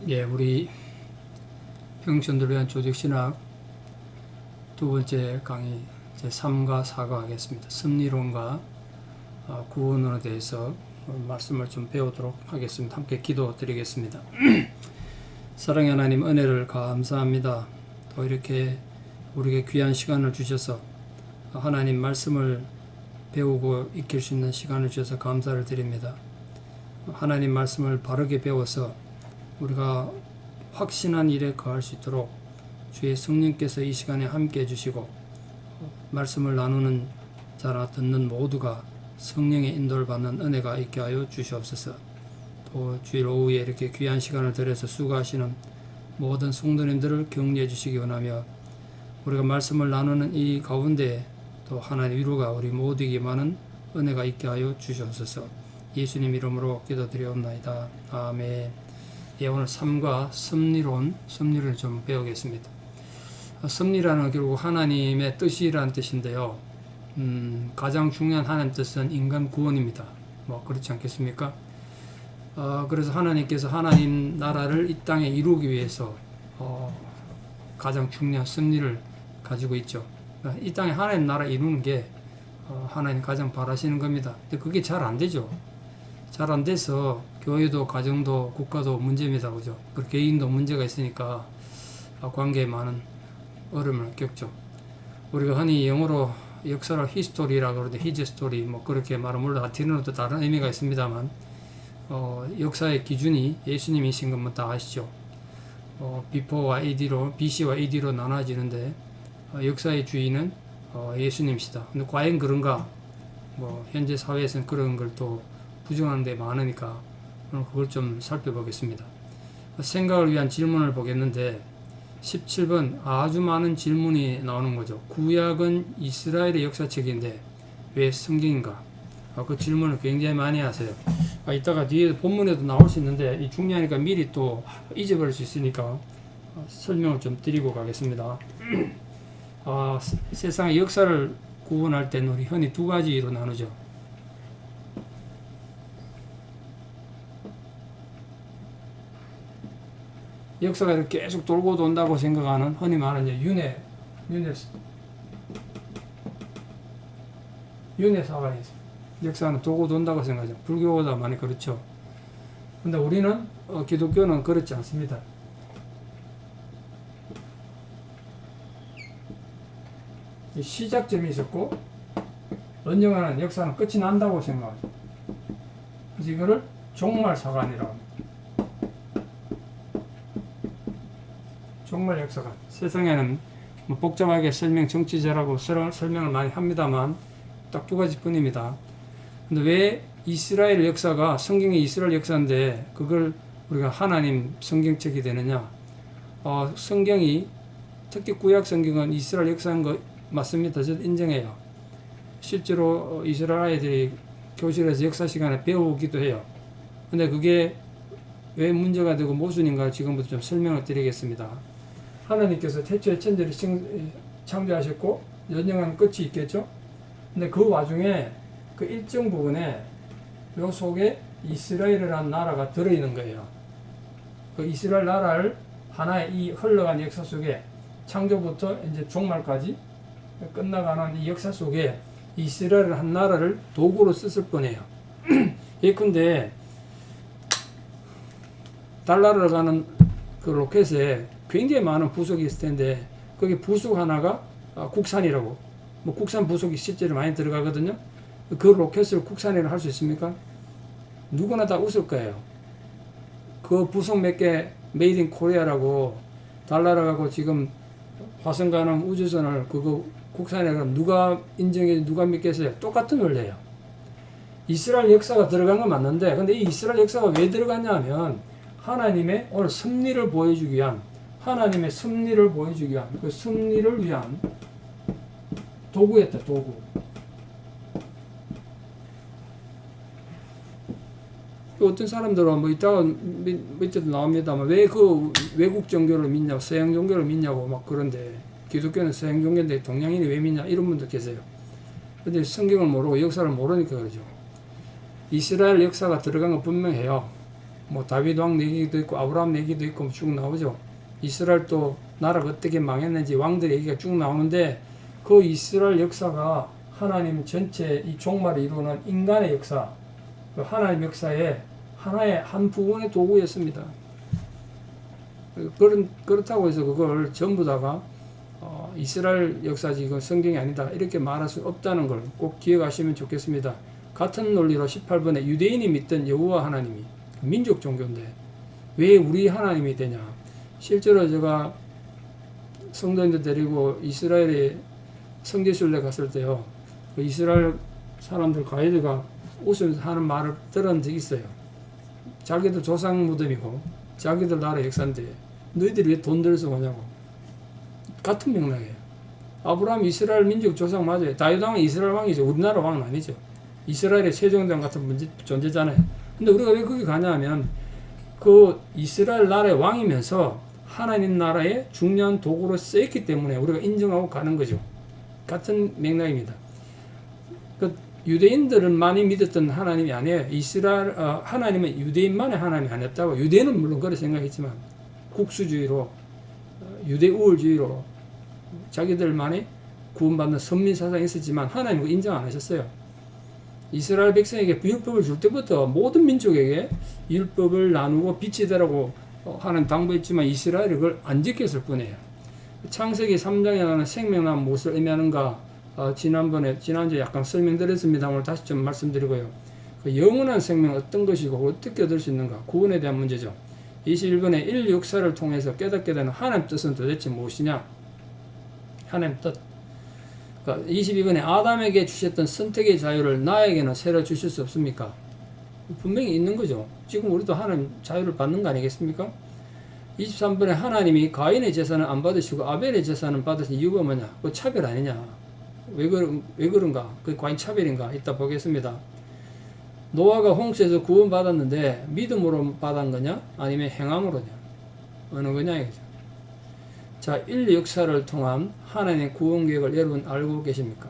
예, 우리 평신도를 위한 조직신학 두 번째 강의 제3과 4가 하겠습니다. 섭리론과 구원론에 대해서 말씀을 좀 배우도록 하겠습니다. 함께 기도 드리겠습니다. 사랑의 하나님, 은혜를 감사합니다. 또 이렇게 우리에게 귀한 시간을 주셔서 하나님 말씀을 배우고 익힐 수 있는 시간을 주셔서 감사를 드립니다. 하나님 말씀을 바르게 배워서 우리가 확신한 일에 거할 수 있도록 주의 성령께서 이 시간에 함께 해주시고 말씀을 나누는 자나 듣는 모두가 성령의 인도를 받는 은혜가 있게 하여 주시옵소서. 또 주일 오후에 이렇게 귀한 시간을 들여서 수고하시는 모든 성도님들을 격려해 주시기 원하며 우리가 말씀을 나누는 이 가운데 또 하나님의 위로가 우리 모두에게 많은 은혜가 있게 하여 주시옵소서. 예수님 이름으로 기도드리옵나이다. 아멘. 예, 오늘 삶과 섭리를 좀 배우겠습니다. 섭리라는 건 결국 하나님의 뜻이라는 뜻인데요. 가장 중요한 하나님 뜻은 인간 구원입니다. 뭐 그렇지 않겠습니까? 그래서 하나님께서 하나님 나라를 이 땅에 이루기 위해서 가장 중요한 섭리를 가지고 있죠. 이 땅에 하나님 나라 이루는 게 하나님 가장 바라시는 겁니다. 근데 그게 잘 안 되죠. 잘 안 돼서 교회도 가정도 국가도 문제입니다. 그죠? 개인도 문제가 있으니까 관계에 많은 어려움을 겪죠. 우리가 흔히 영어로 역사를 히스토리라고 그러는데 히즈스토리 뭐 그렇게 말하면 물론 라틴어도 다른 의미가 있습니다만 역사의 기준이 예수님이신 것만 다 아시죠. 비포와 AD로 BC와 AD로 나눠지는데 역사의 주인은 예수님이시다. 근데 과연 그런가? 뭐 현재 사회에서는 그런 걸 또 부정하는 데 많으니까 오늘 그걸 좀 살펴보겠습니다. 생각을 위한 질문을 보겠는데 17번 아주 많은 질문이 나오는 거죠. 구약은 이스라엘의 역사책인데 왜 성경인가? 그 질문을 굉장히 많이 하세요. 이따가 뒤에 본문에도 나올 수 있는데 이 중요하니까 미리 또 잊어버릴 수 있으니까 설명을 좀 드리고 가겠습니다. 세상의 역사를 구분할 때는 우리 흔히 두 가지로 나누죠. 역사가 이렇게 계속 돌고 돈다고 생각하는 흔히 말하는 윤회 사관이 있어요. 역사는 돌고 돈다고 생각하죠. 불교보다 많이 그렇죠. 근데 우리는 기독교는 그렇지 않습니다. 시작점이 있었고 언젠가는 역사는 끝이 난다고 생각하죠. 그래서 이거를 종말사관이라고 합니다. 종말 역사관. 세상에는 뭐 복잡하게 정치자라고 설명을 많이 합니다만 딱 두 가지뿐입니다. 근데 왜 이스라엘 역사가 성경의 이스라엘 역사인데 그걸 우리가 하나님 성경책이 되느냐? 성경이 특히 구약 성경은 이스라엘 역사인 거 맞습니다. 저도 인정해요. 실제로 이스라엘 아이들이 교실에서 역사 시간에 배우기도 해요. 근데 그게 왜 문제가 되고 모순인가 지금부터 좀 설명을 드리겠습니다. 하나님께서 태초에 천지를 창조하셨고 연영한 끝이 있겠죠. 근데 그 와중에 그 일정 부분에 요 속에 이스라엘이라는 나라가 들어있는 거예요. 그 이스라엘 나라를 하나의 이 흘러간 역사 속에 창조부터 이제 종말까지 끝나가는 이 역사 속에 이스라엘 한 나라를 도구로 썼을 뻔해요. 예컨대 달나라로 가는 그 로켓에 굉장히 많은 부속이 있을 텐데 거기 부속 하나가 국산이라고, 뭐 국산 부속이 실제로 많이 들어가거든요. 그 로켓을 국산이라고 할 수 있습니까? 누구나 다 웃을 거예요. 그 부속 몇 개 메이드 인 코리아라고 달나라가고 지금 화성 가는 우주선을 그거 국산이라고 누가 인정해 누가 믿겠어요? 똑같은 원리예요. 이스라엘 역사가 들어간 건 맞는데 근데 이 이스라엘 역사가 왜 들어갔냐 하면 하나님의 오늘 섭리를 보여주기 위한 하나님의 섭리를 보여주기 위한 그 섭리를 위한 도구였다. 도구. 어떤 사람들은 뭐 이따가 밑에도 나옵니다만 왜 그 외국 종교를 믿냐고 서양 종교를 믿냐고 막 그런데 기독교는 서양 종교인데 동양인이 왜 믿냐 이런 분도 계세요. 근데 성경을 모르고 역사를 모르니까 그러죠. 이스라엘 역사가 들어간 건 분명해요. 뭐 다윗 왕 얘기도 있고 아브라함 얘기도 있고 쭉 나오죠. 이스라엘 또 나라가 어떻게 망했는지 왕들 얘기가 쭉 나오는데 그 이스라엘 역사가 하나님 전체 이 종말을 이루는 인간의 역사, 그 하나님 역사의 하나의 한 부분의 도구였습니다. 그렇다고 해서 그걸 전부 다가 이스라엘 역사지 이건 성경이 아니다 이렇게 말할 수 없다는 걸 꼭 기억하시면 좋겠습니다. 같은 논리로 18번에 유대인이 믿던 여호와 하나님이 민족 종교인데 왜 우리 하나님이 되냐. 실제로 제가 성도인들 데리고 이스라엘에 성지순례 갔을 때요. 그 이스라엘 사람들 가이드가 웃으면서 하는 말을 들은 적이 있어요. 자기들 조상 무덤이고 자기들 나라 역사인데 너희들이 왜 돈 들여서 오냐고. 같은 맥락이에요. 아브라함 이스라엘 민족 조상 맞아요. 다윗 왕은 이스라엘 왕이죠. 우리나라 왕은 아니죠. 이스라엘의 세종대왕 같은 존재잖아요. 근데 우리가 왜 거기 가냐 하면 그 이스라엘 나라의 왕이면서 하나님 나라의 중요한 도구로 쓰였기 때문에 우리가 인정하고 가는 거죠. 같은 맥락입니다. 그 유대인들은 많이 믿었던 하나님이 아니에요. 이스라엘 하나님은 유대인만의 하나님이 아니었다고. 유대인은 물론 그렇게 생각했지만 국수주의로 유대 우월주의로 자기들만의 구원받는 선민 사상이 있었지만 하나님은 인정 안 하셨어요. 이스라엘 백성에게 율법을 줄 때부터 모든 민족에게 율법을 나누고 빛이 되라고 하는 당부했지만 이스라엘이 그걸 안 지켰을 뿐이에요. 창세기 3장에 나오는 생명나무 무엇을 의미하는가 지난주에 약간 설명드렸습니다. 오늘 다시 좀 말씀드리고요. 그 영원한 생명 어떤 것이고 어떻게 얻을 수 있는가 구원에 대한 문제죠. 21번에 인류 역사를 통해서 깨닫게 되는 하나님 뜻은 도대체 무엇이냐. 하나님 뜻. 22번에 아담에게 주셨던 선택의 자유를 나에게는 새로 주실 수 없습니까? 분명히 있는 거죠. 지금 우리도 하나님 자유를 받는 거 아니겠습니까? 23번에 하나님이 가인의 제사는 안 받으시고 아벨의 제사는 받으신 이유가 뭐냐? 그 차별 아니냐? 왜 그런가? 그 과연 차별인가? 이따 보겠습니다. 노아가 홍수에서 구원받았는데 믿음으로 받은 거냐? 아니면 행함으로냐? 어느 거냐 이거죠. 자, 인류 역사를 통한 하나님의 구원 계획을 여러분 알고 계십니까?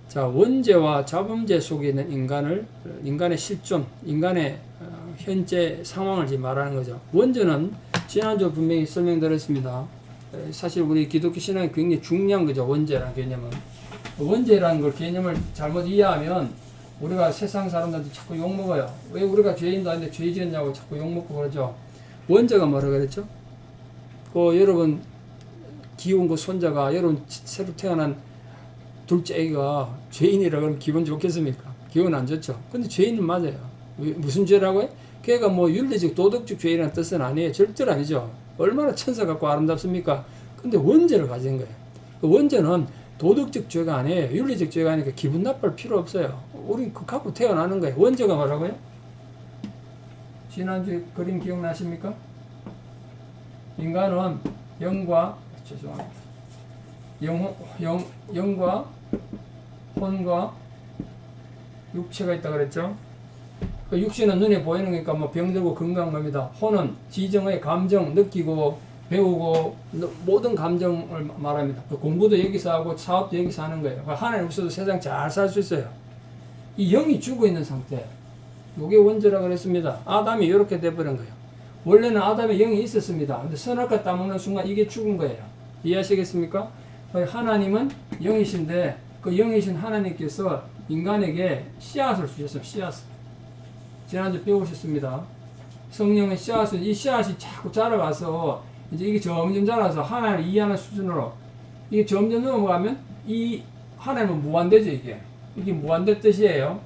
자, 원죄와 자범죄 속에 있는 인간의 실존, 인간의 현재 상황을 지금 말하는 거죠. 원죄는 지난주 분명히 설명드렸습니다. 사실 우리 기독교 신앙이 굉장히 중요한 거죠. 원죄라는 개념은. 원죄라는 걸 개념을 잘못 이해하면 우리가 세상 사람들한테 자꾸 욕먹어요. 왜 우리가 죄인도 아닌데 죄 지었냐고 자꾸 욕먹고 그러죠. 원죄가 뭐라 그랬죠? 여러분 기운 그 손자가 여러분 새로 태어난 둘째 애가 죄인이라 그러면 기분 좋겠습니까? 기분 안 좋죠. 근데 죄인은 맞아요. 무슨 죄라고요? 걔가 뭐 윤리적 도덕적 죄라는 뜻은 아니에요. 절대로 아니죠. 얼마나 천사 같고 아름답습니까? 근데 원죄를 가진 거예요. 원죄는 도덕적 죄가 아니에요. 윤리적 죄가 아니니까 기분 나쁠 필요 없어요. 우린 그거 갖고 태어나는 거예요. 원죄가 뭐라고요? 지난주 그림 기억나십니까? 인간은 영과 혼과 육체가 있다 그랬죠. 그 육체는 눈에 보이는 거니까 뭐 병들고 건강한 겁니다. 혼은 지정의 감정, 느끼고 배우고 모든 감정을 말합니다. 그 공부도 여기서 하고 사업도 여기서 하는 거예요. 하나님 없어도 세상 잘 살 수 있어요. 이 영이 죽어 있는 상태, 이게 원죄라고 그랬습니다. 아담이 이렇게 돼버린 거예요. 원래는 아담의 영이 있었습니다. 근데 선악과 따먹는 순간 이게 죽은 거예요. 이해하시겠습니까? 하나님은 영이신데 그 영이신 하나님께서 인간에게 씨앗을 주셨어요. 씨앗을. 지난주 배우셨습니다. 성령의 씨앗을, 이 씨앗이 자꾸 자라가서 이제 이게 점점 자라서 하나님을 이해하는 수준으로 이게 점점 넘어가면 이 하나님은 무한대죠. 이게 무한대 뜻이에요.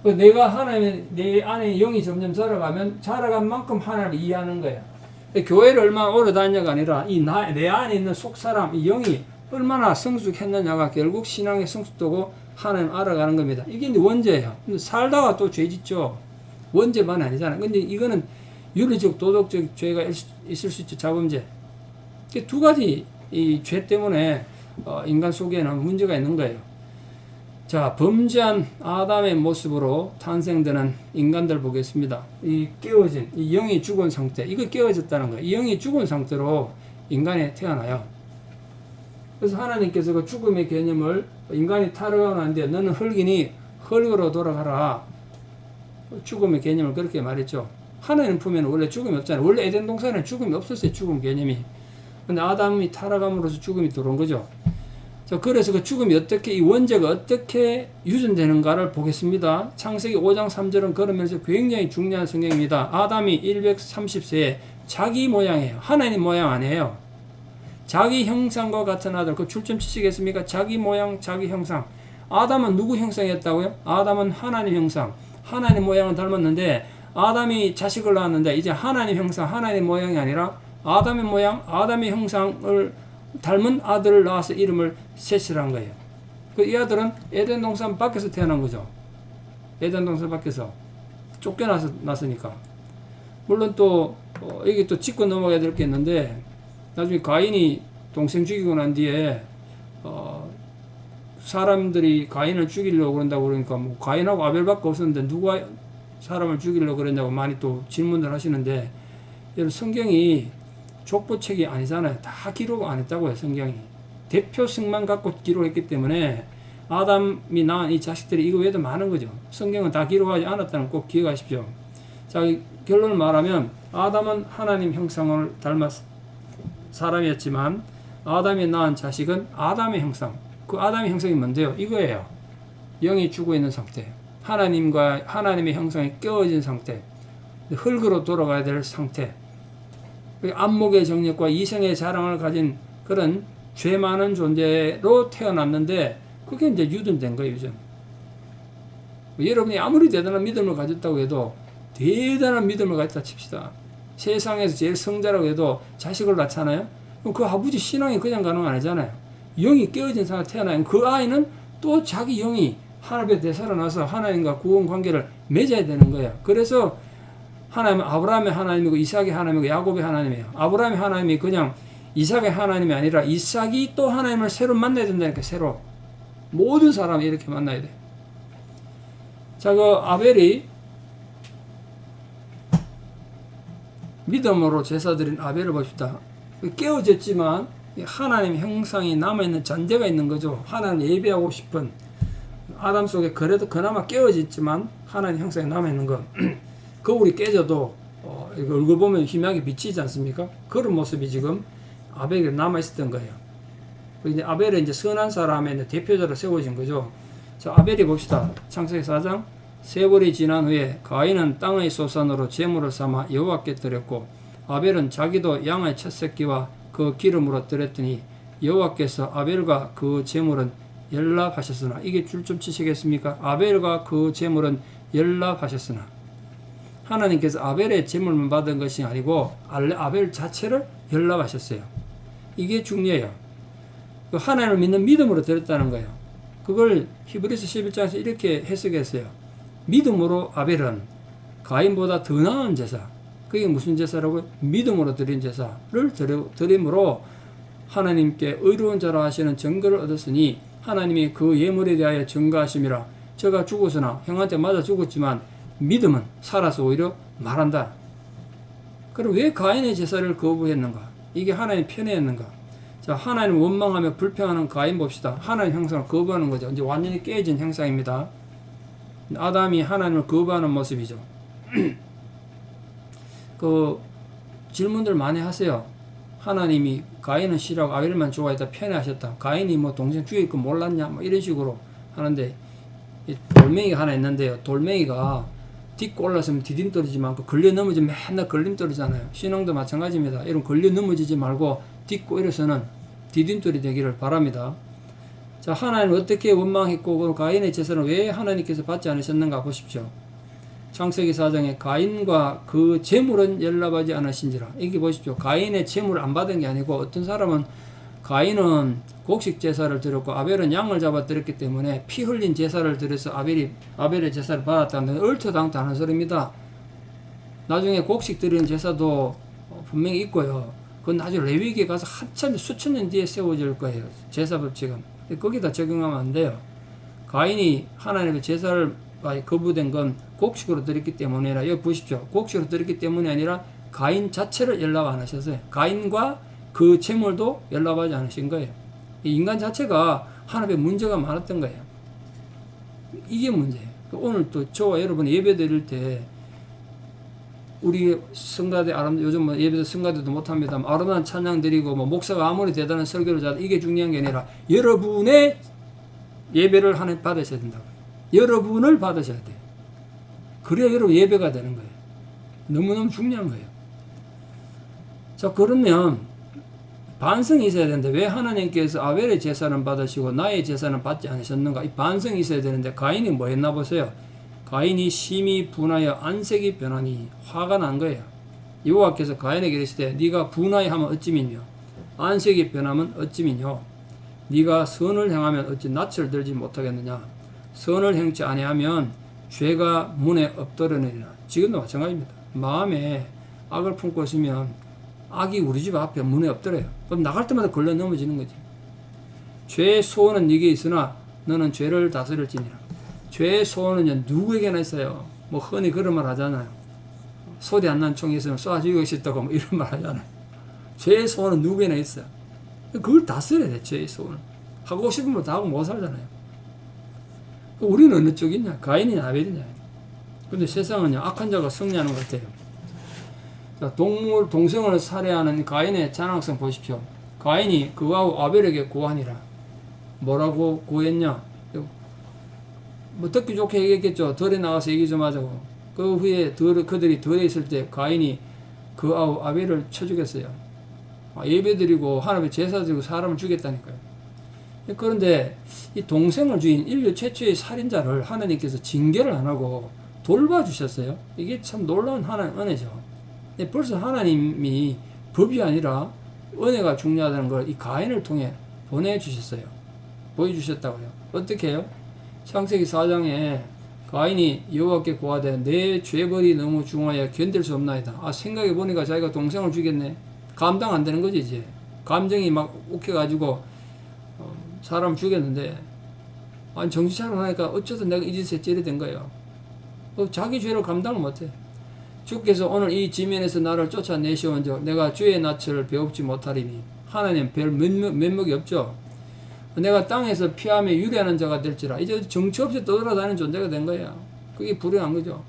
내가 하나님의 내 안에 영이 점점 자라간 만큼 하나님을 이해하는 거예요. 교회를 얼마나 오래 다녔냐가 아니라 내 안에 있는 속사람, 이 영이 얼마나 성숙했느냐가 결국 신앙의 성숙도고 하나님 알아가는 겁니다. 이게 이제 원죄예요. 근데 살다가 또 죄 짓죠. 원죄만 아니잖아요. 근데 이거는 윤리적, 도덕적 죄가 있을 수 있죠. 자범죄. 두 가지 이 죄 때문에 인간 속에는 문제가 있는 거예요. 자, 범죄한 아담의 모습으로 탄생되는 인간들 보겠습니다. 이 깨어진, 이 영이 죽은 상태, 이거 깨어졌다는 거예요. 이 영이 죽은 상태로 인간이 태어나요. 그래서 하나님께서 그 죽음의 개념을 인간이 타락하는데 너는 흙이니 흙으로 돌아가라. 죽음의 개념을 그렇게 말했죠. 하나님 품에는 원래 죽음이 없잖아요. 원래 에덴 동산에는 죽음이 없었어요. 죽음 개념이. 근데 아담이 타락함으로써 죽음이 들어온 거죠. 자, 그래서 그 죽음이 어떻게, 이 원죄가 어떻게 유전되는가를 보겠습니다. 창세기 5장 3절은 그러면서 굉장히 중요한 성경입니다. 아담이 130세에 자기 모양이에요. 하나님 모양 아니에요. 자기 형상과 같은 아들. 그 출점 치시겠습니까? 자기 모양, 자기 형상. 아담은 누구 형상이었다고요? 아담은 하나님 형상. 하나님 모양을 닮았는데, 아담이 자식을 낳았는데, 이제 하나님 형상, 하나님 모양이 아니라, 아담의 모양, 아담의 형상을 닮은 아들을 낳아서 이름을 셋을 한 거예요. 그 이 아들은 에덴 동산 밖에서 태어난 거죠. 에덴 동산 밖에서. 쫓겨났으니까. 물론 또, 여기 또 짚고 넘어가야 될 게 있는데, 나중에 가인이 동생 죽이고 난 뒤에, 사람들이 가인을 죽이려고 그런다고 그러니까, 뭐, 가인하고 아벨밖에 없었는데, 누가 사람을 죽이려고 그랬냐고 많이 또 질문을 하시는데, 여러분, 성경이 족보책이 아니잖아요. 다 기록 안 했다고요, 성경이. 대표성만 갖고 기록했기 때문에, 아담이 낳은 이 자식들이 이거 외에도 많은 거죠. 성경은 다 기록하지 않았다는 꼭 기억하십시오. 자, 결론을 말하면, 아담은 하나님 형상을 닮았 사람이었지만, 아담이 낳은 자식은 아담의 형상. 그 아담의 형상이 뭔데요? 이거예요. 영이 죽어 있는 상태. 하나님의 형상이 깨어진 상태. 흙으로 돌아가야 될 상태. 안목의 정력과 이성의 자랑을 가진 그런 죄 많은 존재로 태어났는데, 그게 이제 유전된 거예요, 유전. 여러분이 아무리 대단한 믿음을 가졌다고 해도, 대단한 믿음을 가졌다 칩시다. 세상에서 제일 성자라고 해도 자식을 낳잖아요? 그럼 그 아버지 신앙이 그냥 가는 거 아니잖아요. 영이 깨어진 상태에 태어나면 그 아이는 또 자기 영이 하나님의 되살아나서 하나님과 구원 관계를 맺어야 되는 거예요. 그래서 하나님은 아브라함의 하나님이고 이삭의 하나님이고 야곱의 하나님이에요. 아브라함의 하나님이 그냥 이삭의 하나님이 아니라 이삭이 또 하나님을 새로 만나야 된다니까, 새로. 모든 사람이 이렇게 만나야 돼. 자, 그 아벨이 믿음으로 제사드린 아벨을 봅시다. 깨어졌지만 하나님 형상이 남아있는 잔재가 있는 거죠. 하나님 예배하고 싶은 아담 속에 그래도 그나마 깨어졌지만 하나님 형상이 남아있는 거. 거울이 깨져도 얼굴 보면 희미하게 비치지 않습니까? 그런 모습이 지금 아벨에 남아있었던 거예요. 이제 아벨은 이제 선한 사람의 대표자로 세워진 거죠. 자, 아벨이 봅시다. 창세기 4장. 세월이 지난 후에 가인은 땅의 소산으로 제물을 삼아 여호와께 드렸고, 아벨은 자기도 양의 첫 새끼와 그 기름으로 드렸더니 여호와께서 아벨과 그 제물은 연락하셨으나, 이게 줄 좀 치시겠습니까? 아벨과 그 제물은 연락하셨으나, 하나님께서 아벨의 제물만 받은 것이 아니고 아벨 자체를 연락하셨어요. 이게 중요해요. 하나님을 믿는 믿음으로 드렸다는 거예요. 그걸 히브리서 11장에서 이렇게 해석했어요. 믿음으로 아벨은 가인보다 더 나은 제사, 그게 무슨 제사라고요? 믿음으로 드린 제사를 드림으로 하나님께 의로운 자라 하시는 증거를 얻었으니, 하나님이 그 예물에 대하여 증거하심이라. 저가 죽었으나, 형한테 맞아 죽었지만 믿음은 살아서 오히려 말한다. 그럼 왜 가인의 제사를 거부했는가? 이게 하나님 편애였는가? 자, 하나님 원망하며 불평하는 가인 봅시다. 하나님 형상을 거부하는 거죠. 이제 완전히 깨진 형상입니다. 아담이 하나님을 거부하는 모습이죠. 그 질문들 많이 하세요. 하나님이 가인은 싫어하고 아벨만 좋아했다, 편애하셨다. 가인이 뭐 동생 죽일 거 몰랐냐? 뭐 이런 식으로 하는데, 돌멩이가 하나 있는데요. 돌멩이가 딛고 올라서면 디딤돌이지만 걸려 넘어지면 맨날 걸림돌이잖아요. 신앙도 마찬가지입니다. 이런 걸려 넘어지지 말고 딛고 일어서는 디딤돌이 되기를 바랍니다. 자, 하나님 어떻게 원망했고 가인의 제사는 왜 하나님께서 받지 않으셨는가 보십시오. 창세기 4장에 가인과 그 제물은 연락하지 않으신지라. 이게 보십시오. 가인의 제물을 안 받은 게 아니고, 어떤 사람은 가인은 곡식 제사를 드렸고 아벨은 양을 잡아 드렸기 때문에 피 흘린 제사를 드려서 아벨의 제사를 받았다는 얼토당토하는 소리입니다. 나중에 곡식 드리는 제사도 분명히 있고요. 그건 나중에 레위기에 가서 한참 수천 년 뒤에 세워질 거예요. 제사 법칙은. 거기다 적용하면 안 돼요. 가인이 하나님의 제사를 거부된 건 곡식으로 드렸기 때문이라. 여기 보십시오. 곡식으로 드렸기 때문이 아니라 가인 자체를 연락 안 하셨어요. 가인과 그 제물도 연락하지 않으신 거예요. 인간 자체가 하나님의 문제가 많았던 거예요. 이게 문제예요. 오늘 또 저와 여러분 예배 드릴 때 우리 성가대 요즘 뭐 예배도 성가대도 못합니다. 아름다운 찬양 드리고 뭐 목사가 아무리 대단한 설교를 잘해도 이게 중요한 게 아니라 여러분의 예배를 하나님 받으셔야 된다고. 여러분을 받으셔야 돼요. 그래야 여러분 예배가 되는 거예요. 너무너무 중요한 거예요. 자, 그러면 반성이 있어야 되는데 왜 하나님께서 아벨의 제사는 받으시고 나의 제사는 받지 않으셨는가? 이 반성이 있어야 되는데 가인이 뭐 했나 보세요. 가인이 심히 분하여 안색이 변하니 화가 난 거예요. 여호와께서 가인에게 이르시되 네가 분하여하면 어찌미뇨 안색이 변하면 어찌미뇨 네가 선을 행하면 어찌 낯을 들지 못하겠느냐. 선을 행치 아니하면 죄가 문에 엎드러내리라. 지금도 마찬가지입니다. 마음에 악을 품고 있으면 악이 우리 집 앞에 문에 엎드려요. 그럼 나갈 때마다 걸려 넘어지는 거지. 죄의 소원은 네게 있으나 너는 죄를 다스릴지니라. 죄의 소원은 누구에게나 있어요. 뭐 흔히 그런 말 하잖아요. 소리 안 난 총이 있으면 쏴 죽이고 싶다고 뭐 이런 말 하잖아요. 죄의 소원은 누구에나 있어요. 그걸 다스려야 돼. 죄의 소원. 하고 싶으면 다 하고 못 살잖아요. 우리는 어느 쪽이냐? 가인이냐 아벨이냐? 근데 세상은요 악한 자가 승리하는 것 같아요. 자, 동생을 살해하는 가인의 잔악성 보십시오. 가인이 그와 아벨에게 구하니라. 뭐라고 구했냐? 뭐 듣기 좋게 얘기했겠죠. 덜에 나가서 얘기 좀 하자고. 그 후에 그들이 덜에 있을 때 가인이 그 아벨을 쳐 죽였어요. 예배드리고 하나님의 제사 드리고 사람을 죽였다니까요. 그런데 이 동생을 죽인 인류 최초의 살인자를 하나님께서 징계를 안 하고 돌봐주셨어요. 이게 참 놀라운 하나님 은혜죠. 벌써 하나님이 법이 아니라 은혜가 중요하다는 걸 이 가인을 통해 보내주셨어요. 보여주셨다고요. 어떻게 해요? 창세기 4장에 가인이 여호와께 고하되 내 죄벌이 너무 중하여 견딜 수 없나이다. 생각해 보니까 자기가 동생을 죽였네. 감당 안 되는 거지 이제. 감정이 막 욱해가지고 사람 죽였는데 정신 차려나니까 어쩌다 내가 이 짓에 찌게 된 거예요. 자기 죄를 감당을 못해. 주께서 오늘 이 지면에서 나를 쫓아내시온즉 내가 주의 낯을 배웁지 못하리니 하나님 별 면목이 없죠. 내가 땅에서 피함에 유리하는 자가 될지라. 이제 정처 없이 떠돌아다니는 존재가 된 거야. 그게 불행한 거죠.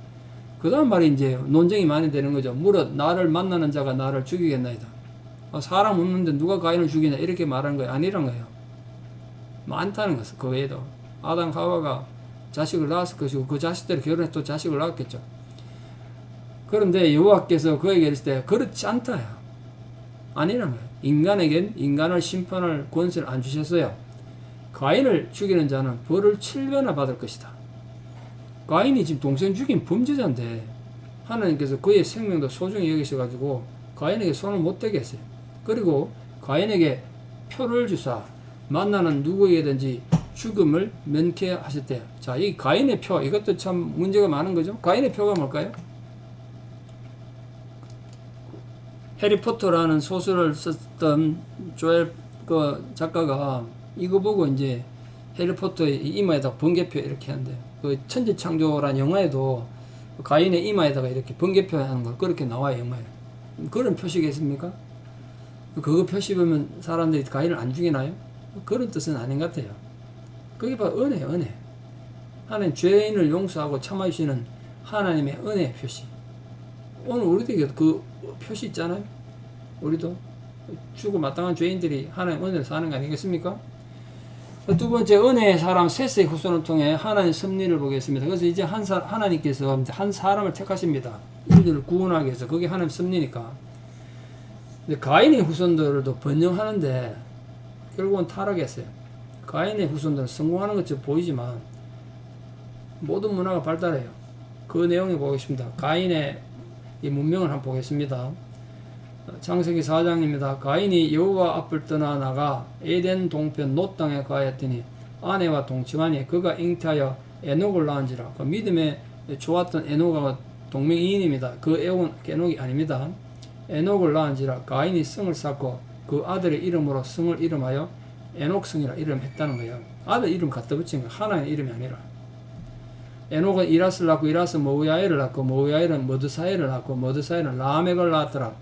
그 다음 말이 이제 논쟁이 많이 되는 거죠. 무릇 나를 만나는 자가 나를 죽이겠나이다. 사람 없는데 누가 가인을 죽이냐 이렇게 말하는 거예요. 아니란 거예요. 많다는 것은 그 외에도 아담 하와가 자식을 낳았을 것이고 그 자식들이 결혼해서 또 자식을 낳았겠죠. 그런데 여호와께서 그에게 이르실 때 그렇지 않다. 아니란 거예요. 인간에겐 인간을 심판할 권세를 안 주셨어요. 가인을 죽이는 자는 벌을 7배나 받을 것이다. 가인이 지금 동생 죽인 범죄자인데 하나님께서 그의 생명도 소중히 여기셔가지고 가인에게 손을 못 대게 했어요. 그리고 가인에게 표를 주사 만나는 누구에게든지 죽음을 면케하셨대요. 자, 이 가인의 표, 이것도 참 문제가 많은 거죠. 가인의 표가 뭘까요? 해리포터라는 소설을 썼던 조엘 그 작가가 이거 보고 이제 해리포터의 이마에다 번개표 이렇게 하는데 그 천지창조라는 영화에도 가인의 이마에다가 이렇게 번개표 하는 거 그렇게 나와요 영화에. 그런 표시겠습니까? 그거 표시 보면 사람들이 가인을 안 죽이나요? 그런 뜻은 아닌 것 같아요. 그게 바로 은혜예요, 은혜. 하나님 죄인을 용서하고 참아주시는 하나님의 은혜 표시. 오늘 우리도 그 표시 있잖아요. 우리도 죽을 마땅한 죄인들이 하나님 은혜를 사는 거 아니겠습니까? 두 번째 은혜의 사람 셋의 후손을 통해 하나님의 섭리를 보겠습니다. 그래서 이제 하나님께서 한 사람을 택하십니다. 이들을 구원하기 위해서. 그게 하나님의 섭리니까. 근데 가인의 후손들도 번영하는데 결국은 타락했어요. 가인의 후손들은 성공하는 것처럼 보이지만 모든 문화가 발달해요. 그 내용을 보겠습니다. 가인의 이 문명을 한번 보겠습니다. 창세기 4장입니다. 가인이 여호와 앞을 떠나 나가 에덴 동편 놋 땅에 가하였더니 아내와 동침하니 그가 잉태하여 에녹을 낳은지라. 그 믿음에 좋았던 에녹과 동명이인입니다. 그 에녹이 아닙니다. 에녹을 낳은지라. 가인이 성을 쌓고 그 아들의 이름으로 성을 이름하여 에녹성이라 이름했다는 거예요. 아들 이름 갖다 붙인 거 하나의 이름이 아니라. 에녹은 이라스를 낳고 이라스는 모우야엘을 낳고 모우야엘은 머드사엘을 낳고 머드사엘은 라멕을 낳았더라.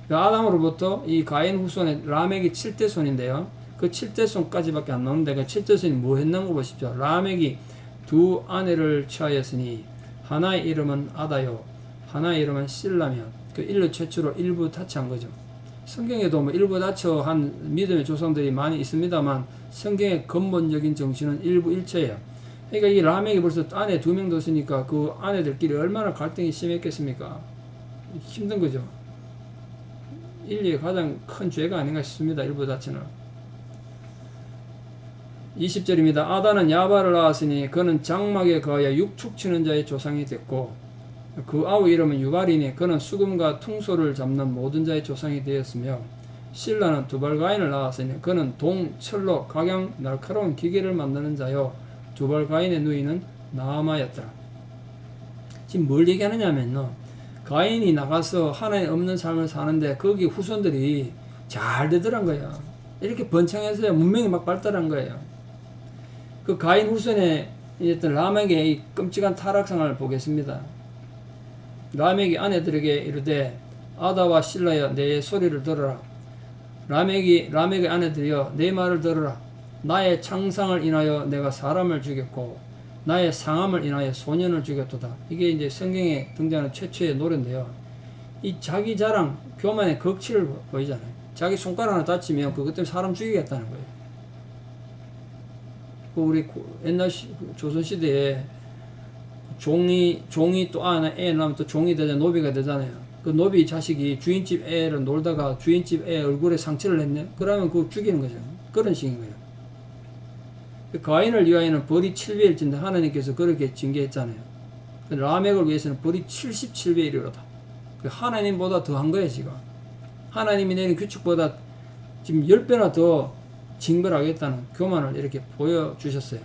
아담으로부터 이 가인 후손의 라멕이 7대손인데요. 그 7대손까지밖에 안 나오는데 그 7대손이 뭐 했는 거 보십시오. 라멕이 두 아내를 취하였으니 하나의 이름은 아다요 하나의 이름은 실라면 그 인류 최초로 일부 타치한 거죠. 성경에도 뭐 일부 타치한 믿음의 조상들이 많이 있습니다만 성경의 근본적인 정신은 일부 일체예요. 그러니까 이 라멕이 벌써 아내 2명 뒀으니까 그 아내들끼리 얼마나 갈등이 심했겠습니까? 힘든 거죠. 인류의 가장 큰 죄가 아닌가 싶습니다. 일부 자체는. 20절입니다. 아다는 야발을 낳았으니 그는 장막에 거하여 육축 치는 자의 조상이 됐고 그 아우 이름은 유발이니 그는 수금과 퉁소를 잡는 모든 자의 조상이 되었으며 실라는 두발가인을 낳았으니 그는 동, 철로, 각양, 날카로운 기계를 만드는 자요 두발가인의 누이는 나아마였더라. 지금 뭘 얘기하느냐면요, 가인이 나가서 하나님 없는 삶을 사는데 거기 후손들이 잘 되더란 거예요. 이렇게 번창해서 문명이 막 발달한 거예요. 그 가인 후손의 어떤 라멕의 이 끔찍한 타락상을 보겠습니다. 라멕이 아내들에게 이르되 아다와 실라여 내 소리를 들어라. 라멕의 아내들이여 내 말을 들어라. 나의 창상을 인하여 내가 사람을 죽였고 나의 상함을 인하여 소년을 죽였도다. 이게 이제 성경에 등장하는 최초의 노래인데요. 이 자기 자랑, 교만의 극치를 보이잖아요. 자기 손가락 하나 다치면 그것 때문에 사람 죽이겠다는 거예요. 우리 옛날 조선시대에 종이 또 애 낳으면 또 종이 되잖아요. 노비가 되잖아요. 그 노비 자식이 주인집 애를 놀다가 주인집 애 얼굴에 상처를 냈네? 그러면 그거 죽이는 거죠. 그런 식인 거예요. 가인을 위하여는 벌이 7배일진데 하나님께서 그렇게 징계했잖아요. 라멕을 위해서는 벌이 77배에 이르렀다. 하나님보다 더한 거예요, 지금. 하나님이 내린 규칙보다 지금 10배나 더 징벌하겠다는 교만을 이렇게 보여주셨어요.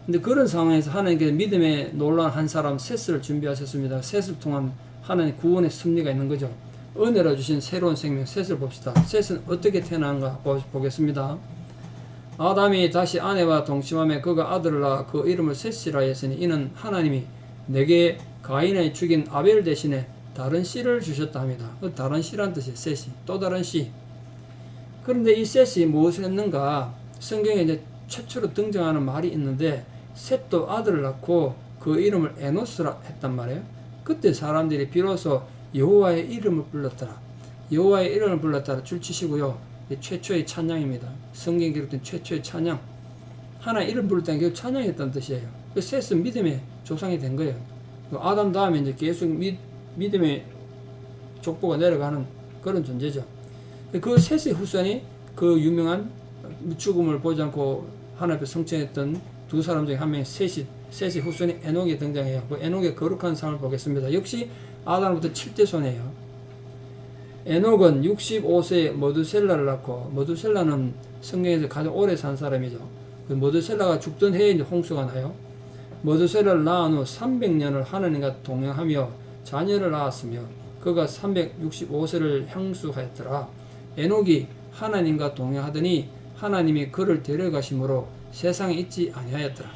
근데 그런 상황에서 하나님께서 믿음에 놀라운 한 사람 셋을 준비하셨습니다. 셋을 통한 하나님 구원의 승리가 있는 거죠. 은혜로 주신 새로운 생명 셋을 봅시다. 셋은 어떻게 태어난가 보겠습니다. 아담이 다시 아내와 동침하며 그가 아들을 낳아 그 이름을 셋이라 했으니 이는 하나님이 내게 가인을 죽인 아벨 대신에 다른 씨를 주셨다 합니다. 그 다른 씨란 뜻이에요. 셋이. 또 다른 씨. 그런데 이 셋이 무엇을 했는가? 성경에 이제 최초로 등장하는 말이 있는데 셋도 아들을 낳고 그 이름을 에노스라 했단 말이에요. 그때 사람들이 비로소 여호와의 이름을 불렀더라. 여호와의 이름을 불렀더라 줄치시고요. 최초의 찬양입니다. 성경에 기록된 최초의 찬양. 하나의 이름 부를 때는 결국 찬양했다는 뜻이에요. 그 셋은 믿음의 조상이 된 거예요. 아담 다음에 이제 계속 믿음의 족보가 내려가는 그런 존재죠. 그 셋의 후손이 그 유명한 죽음을 보지 않고 하나님 앞에 성취했던 두 사람 중에 한 명이 셋의 후손이 에녹에 등장해요. 그 에녹의 거룩한 삶을 보겠습니다. 역시 아담부터 7대 손이에요. 에녹은 65세에 머두셀라를 낳고, 머두셀라는 성경에서 가장 오래 산 사람이죠. 그 머두셀라가 죽던 해에 이제 홍수가 나요. 머두셀라를 낳은 후 300년을 하나님과 동행하며 자녀를 낳았으며 그가 365세를 향수하였더라. 에녹이 하나님과 동행하더니 하나님이 그를 데려가심으로 세상에 있지 아니하였더라.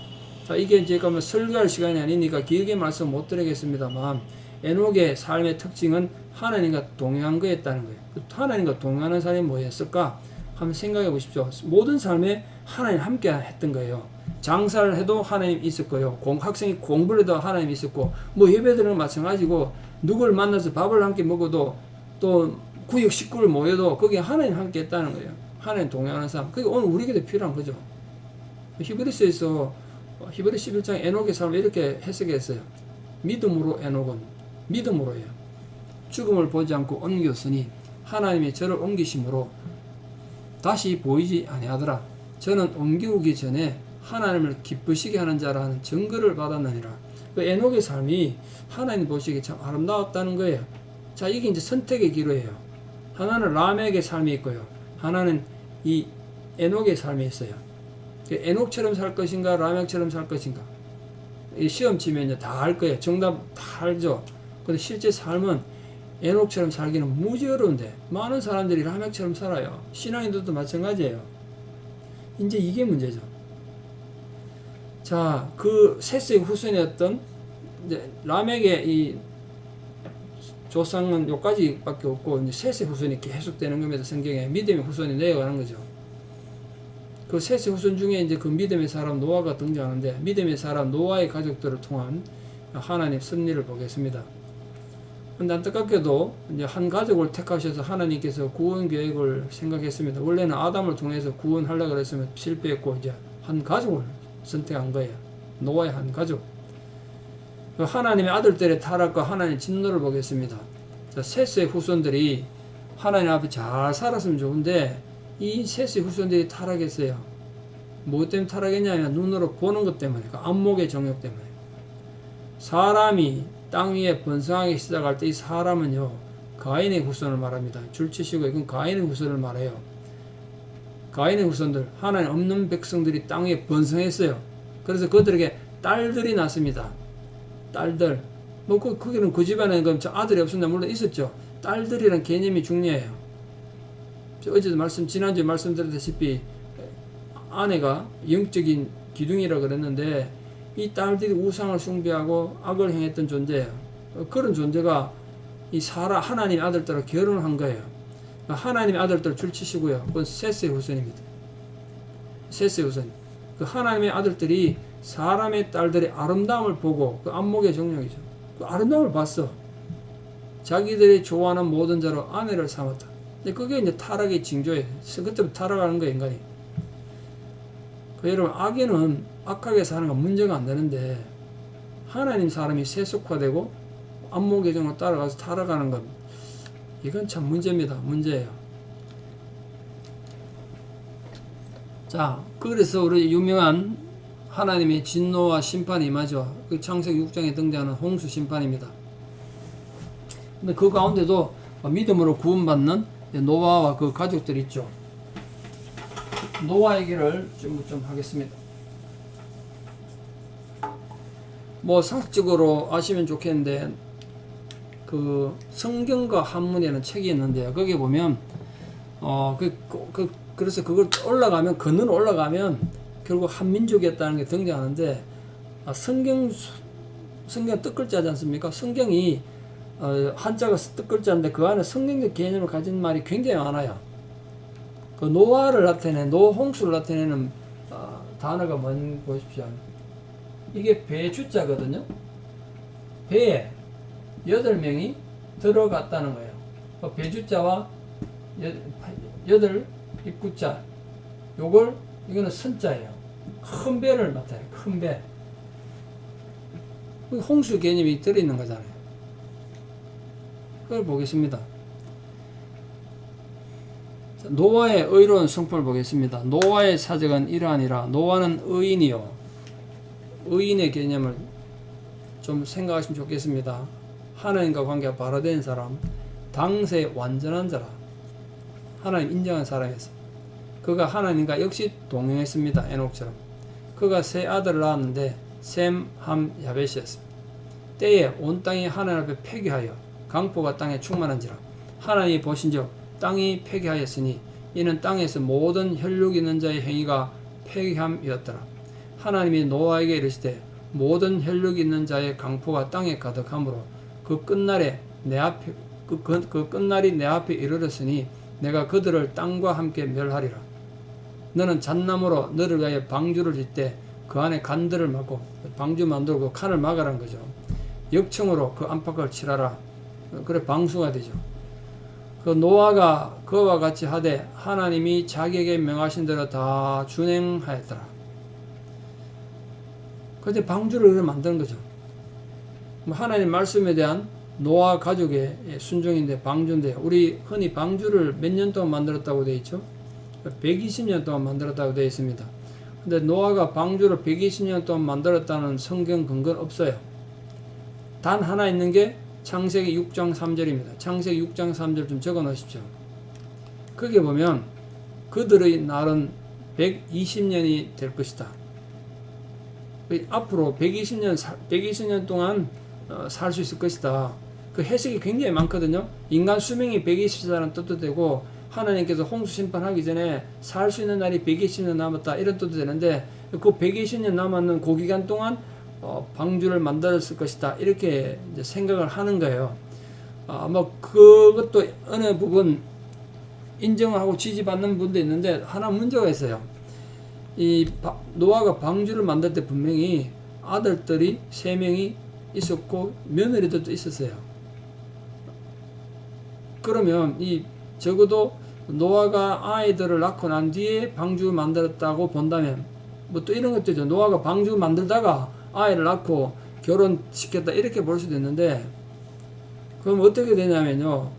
자, 이게 제가 뭐 설교할 시간이 아니니까 길게 말씀 못 드리겠습니다만 에녹의 삶의 특징은 하나님과 동행한 거였다는 거예요. 하나님과 동행하는 사람이 뭐였을까? 한번 생각해 보십시오. 모든 삶에 하나님 함께 했던 거예요. 장사를 해도 하나님 있을 거예요. 학생이 공부를 해도 하나님 있었고, 뭐 예배드리는 건 마찬가지고, 누구를 만나서 밥을 함께 먹어도, 또 구역 식구를 모여도 거기에 하나님 함께 했다는 거예요. 하나님 동행하는 사람. 그게 오늘 우리에게도 필요한 거죠. 히브리서에서 히브리 11장 에녹의 삶을 이렇게 해석했어요. 믿음으로 에녹은 믿음으로예요. 죽음을 보지 않고 옮겼으니 하나님이 저를 옮기심으로 다시 보이지 아니하더라. 저는 옮기기 전에 하나님을 기쁘시게 하는 자라 하는 증거를 받았느니라. 그 에녹의 삶이 하나님 보시기에 참 아름다웠다는 거예요. 자, 이게 이제 선택의 기로예요. 하나는 라멕의 삶이 있고요. 하나는 이 에녹의 삶이 있어요. 에녹처럼 살 것인가 라멕처럼 살 것인가. 이 시험 치면 이제 다 알 거예요. 정답 다 알죠. 근데 실제 삶은 에녹처럼 살기는 무지 어려운데 많은 사람들이 라멕처럼 살아요. 신앙인들도 마찬가지예요. 이제 이게 문제죠. 자, 그 셋의 후손이었던 이제 라멕의 이 조상은 여기까지밖에 없고 이제 셋의 후손이 계속되는 겁니다. 성경에 믿음의 후손이 내려가는 거죠. 그 셋의 후손 중에 이제 그 믿음의 사람 노아가 등장하는데 믿음의 사람 노아의 가족들을 통한 하나님 섭리를 보겠습니다. 근데 안타깝게도 이제 한 가족을 택하셔서 하나님께서 구원 계획을 생각했습니다. 원래는 아담을 통해서 구원하려고 했으면 실패했고 이제 한 가족을 선택한 거예요. 노아의 한 가족. 하나님의 아들들의 타락과 하나님의 진노를 보겠습니다. 셋의 후손들이 하나님 앞에 잘 살았으면 좋은데 이 셋의 후손들이 타락했어요. 뭐 때문에 타락했냐면 눈으로 보는 것 때문에, 그 안목의 정욕 때문에. 사람이 땅 위에 번성하기 시작할 때 이 사람은요, 가인의 후손을 말합니다. 줄치시고 이건 가인의 후손을 말해요. 가인의 후손들, 하나님 없는 백성들이 땅 위에 번성했어요. 그래서 그들에게 딸들이 났습니다. 딸들. 뭐 거기는 그 집안에 아들이 없었나 물론 있었죠. 딸들이란 개념이 중요해요. 어제도 지난주에 말씀드렸다시피 아내가 영적인 기둥이라 그랬는데 이 딸들이 우상을 숭배하고 악을 행했던 존재예요. 그런 존재가 이 하나님의 아들들과 결혼한 거예요. 하나님의 아들들 줄치시고요. 그건 셋의 후손입니다. 셋의 후손. 그 하나님의 아들들이 사람의 딸들의 아름다움을 보고 그 안목의 정령이죠. 그 아름다움을 봤어. 자기들이 좋아하는 모든 자로 아내를 삼았다. 근데 그게 이제 타락의 징조예요. 그때부터 타락하는 거예요, 인간이. 여러분, 악에는 악하게 사는 건 문제가 안 되는데 하나님 사람이 세속화되고 안목의 정을 따라가서 타락하는 건 이건 참 문제입니다. 문제예요. 자, 그래서 우리 유명한 하나님의 진노와 심판이 임하죠. 그 창세기 6장에 등장하는 홍수 심판입니다. 근데 그 가운데도 믿음으로 구원받는 노아와 그 가족들이 있죠. 노아 얘기를 좀 하겠습니다. 뭐 상식적으로 아시면 좋겠는데 그 성경과 한문이라는 책이 있는데요. 거기에 보면 그래서 그걸 건너 올라가면 결국 한민족이었다는 게 등장하는데 성경 뜻글자지 않습니까? 성경이 한자가 뜻글자인데 그 안에 성경적 개념을 가진 말이 굉장히 많아요. 그 노아를 나타내는 노홍수를 나타내는 단어가 뭔지 보십시오. 이게 배주자거든요. 배에 8명이 들어갔다는 거예요. 배주자와 8 입구자 이거는 선자예요. 큰 배를 나타내요. 큰 배. 홍수 개념이 들어있는 거잖아요. 그걸 보겠습니다. 노아의 의로운 성품을 보겠습니다. 노아의 사적은 이러하니라. 노아는 의인이요. 의인의 개념을 좀 생각하시면 좋겠습니다. 하나님과 관계가 바로 된 사람, 당세 완전한 자라. 하나님 인정한 사람이었어요. 그가 하나님과 역시 동행했습니다. 에녹처럼. 그가 세 아들을 낳았는데 셈, 함, 야벳이었습니다. 때에 온 땅이 하나님 앞에 폐기하여 강포가 땅에 충만한지라. 하나님이 보신즉 땅이 폐기하였으니 이는 땅에서 모든 혈육 있는 자의 행위가 폐기함이었더라. 하나님이 노아에게 이르시되 모든 혈육 있는 자의 강포가 땅에 가득하므로 그 끝날이 내 앞에 이르렀으니 내가 그들을 땅과 함께 멸하리라. 너는 잣나무로 너를 위하여 방주를 짓되 그 안에 간들을 막고 방주 만들고 칸을 막으라는 거죠. 역청으로 그 안팎을 칠하라. 그래 방수가 되죠. 그 노아가 그와 같이 하되 하나님이 자기에게 명하신 대로 다 준행하였더라. 그때 방주를 만드는 거죠. 하나님 말씀에 대한 노아 가족의 순종인데 방주인데 우리 흔히 방주를 몇 년 동안 만들었다고 되어 있죠? 120년 동안 만들었다고 되어 있습니다. 근데 노아가 방주를 120년 동안 만들었다는 성경 근거는 없어요. 단 하나 있는 게 창세기 6장 3절입니다. 창세기 6장 3절 좀 적어 놓으십시오. 거기에 보면 그들의 날은 120년이 될 것이다. 앞으로 120년 동안 살 수 있을 것이다. 그 해석이 굉장히 많거든요. 인간 수명이 120세라는 뜻도 되고 하나님께서 홍수 심판하기 전에 살 수 있는 날이 120년 남았다 이런 뜻도 되는데 그 120년 남았는 그 기간 동안 방주를 만들었을 것이다 이렇게 이제 생각을 하는 거예요. 아마 그것도 어느 부분 인정하고 지지받는 분도 있는데 하나 문제가 있어요. 이 노아가 방주를 만들 때 분명히 아들들이 3명이 있었고 며느리들도 있었어요. 그러면 이 적어도 노아가 아이들을 낳고 난 뒤에 방주 만들었다고 본다면 뭐 또 이런 것도 있죠. 노아가 방주 만들다가 아이를 낳고 결혼시켰다 이렇게 볼 수도 있는데, 그럼 어떻게 되냐면요,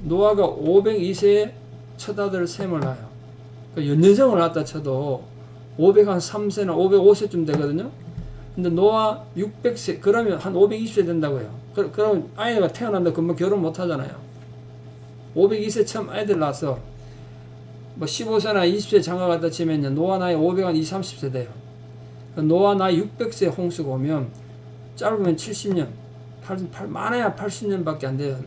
노아가 502세에 첫 아들 셈을 낳아요. 그러니까 연년생을 낳았다 쳐도 503세나 505세쯤 되거든요. 근데 노아 600세, 그러면 한 520세 된다고요. 그럼 아이가 태어난다 그러면 결혼 못 하잖아요. 502세 처음 아이들 낳아서 뭐 15세나 20세 장가 갔다 치면요, 노아 나이 500한 20, 30세 돼요. 노아 나이 600세 홍수가 오면 짧으면 70년, 많아야 80년밖에 안 돼요.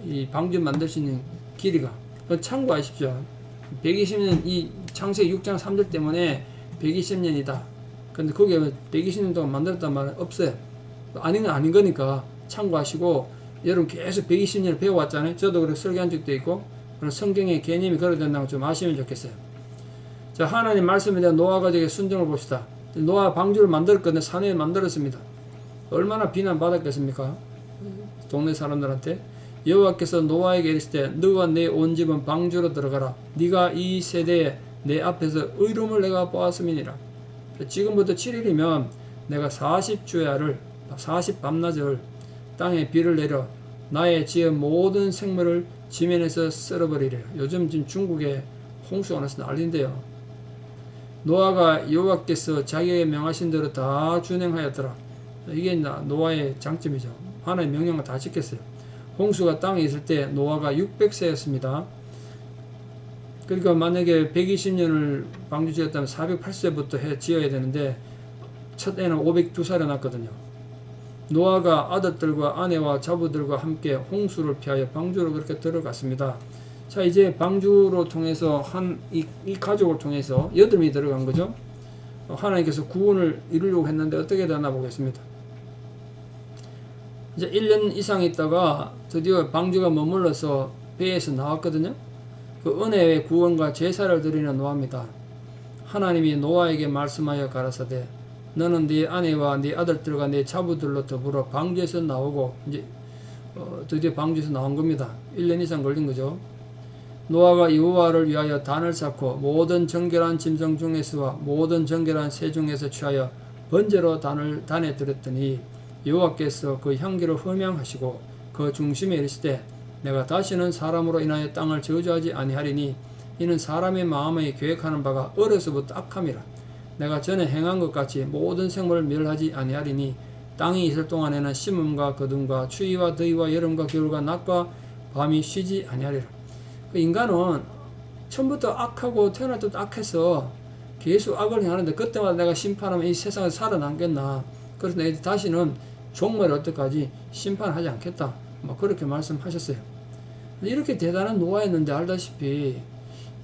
이 방주 만들 수 있는 길이가. 참고하십시오. 120년, 이 창세기 6장 3절 때문에 120년이다. 근데 거기에 120년 동안 만들었단 말은 없어요. 아닌 건 아닌 거니까 참고하시고, 여러분 계속 120년을 배워왔잖아요. 저도 그렇게 설교한 적도 있고, 그런 성경의 개념이 그래야 된다고 좀 아시면 좋겠어요. 자, 하나님 말씀에 대한 노아 가족의 순종을 봅시다. 노아 방주를 만들었거든요. 산에 만들었습니다. 얼마나 비난받았겠습니까? 동네 사람들한테. 여호와께서 노아에게 이르시되 너와 내 온 집은 방주로 들어가라. 네가 이 세대에 내 앞에서 의로움을 내가 보았음이니라. 지금부터 7일이면 내가 40주야를 40밤낮을 땅에 비를 내려 나의 지은 모든 생물을 지면에서 썰어버리리라. 요즘 지금 중국에 홍수가 나서 난리인데요. 노아가 여호와께서 자기에게 명하신 대로 다 준행하였더라. 이게 노아의 장점이죠. 하나님의 명령을 다 지켰어요. 홍수가 땅에 있을 때 노아가 600세였습니다. 그러니까 만약에 120년을 방주 지었다면 408세부터 지어야 되는데 첫 애는 502살에 낳았거든요. 노아가 아들들과 아내와 자부들과 함께 홍수를 피하여 방주로 그렇게 들어갔습니다. 자, 이제 방주로 통해서 이 가족을 통해서 8명이 들어간 거죠. 하나님께서 구원을 이루려고 했는데 어떻게 되나 보겠습니다. 이제 1년 이상 있다가 드디어 방주가 머물러서 배에서 나왔거든요. 그 은혜의 구원과 제사를 드리는 노아입니다. 하나님이 노아에게 말씀하여 가라사대 너는 네 아내와 네 아들들과 네 자부들로 더불어 방주에서 나오고, 이제 드디어 방주에서 나온 겁니다. 1년 이상 걸린 거죠. 노아가 여호와를 위하여 단을 쌓고 모든 정결한 짐승 중에서와 모든 정결한 새 중에서 취하여 번제로 단에 들었더니 여호와께서 그 향기를 흠양하시고 그 중심에 이르시되 내가 다시는 사람으로 인하여 땅을 저주하지 아니하리니 이는 사람의 마음에 계획하는 바가 어려서부터 악함이라. 내가 전에 행한 것 같이 모든 생물을 멸하지 아니하리니 땅이 있을 동안에는 심음과 거둠과 추위와 더위와 여름과 겨울과 낮과 밤이 쉬지 아니하리라. 그 인간은 처음부터 악하고 태어날 때도 악해서 계속 악을 행하는데 그때마다 내가 심판하면 이 세상에 살아남겠나. 그래서 내가 다시는 종말을 어떡하지 심판하지 않겠다. 뭐 그렇게 말씀하셨어요. 이렇게 대단한 노아였는데 알다시피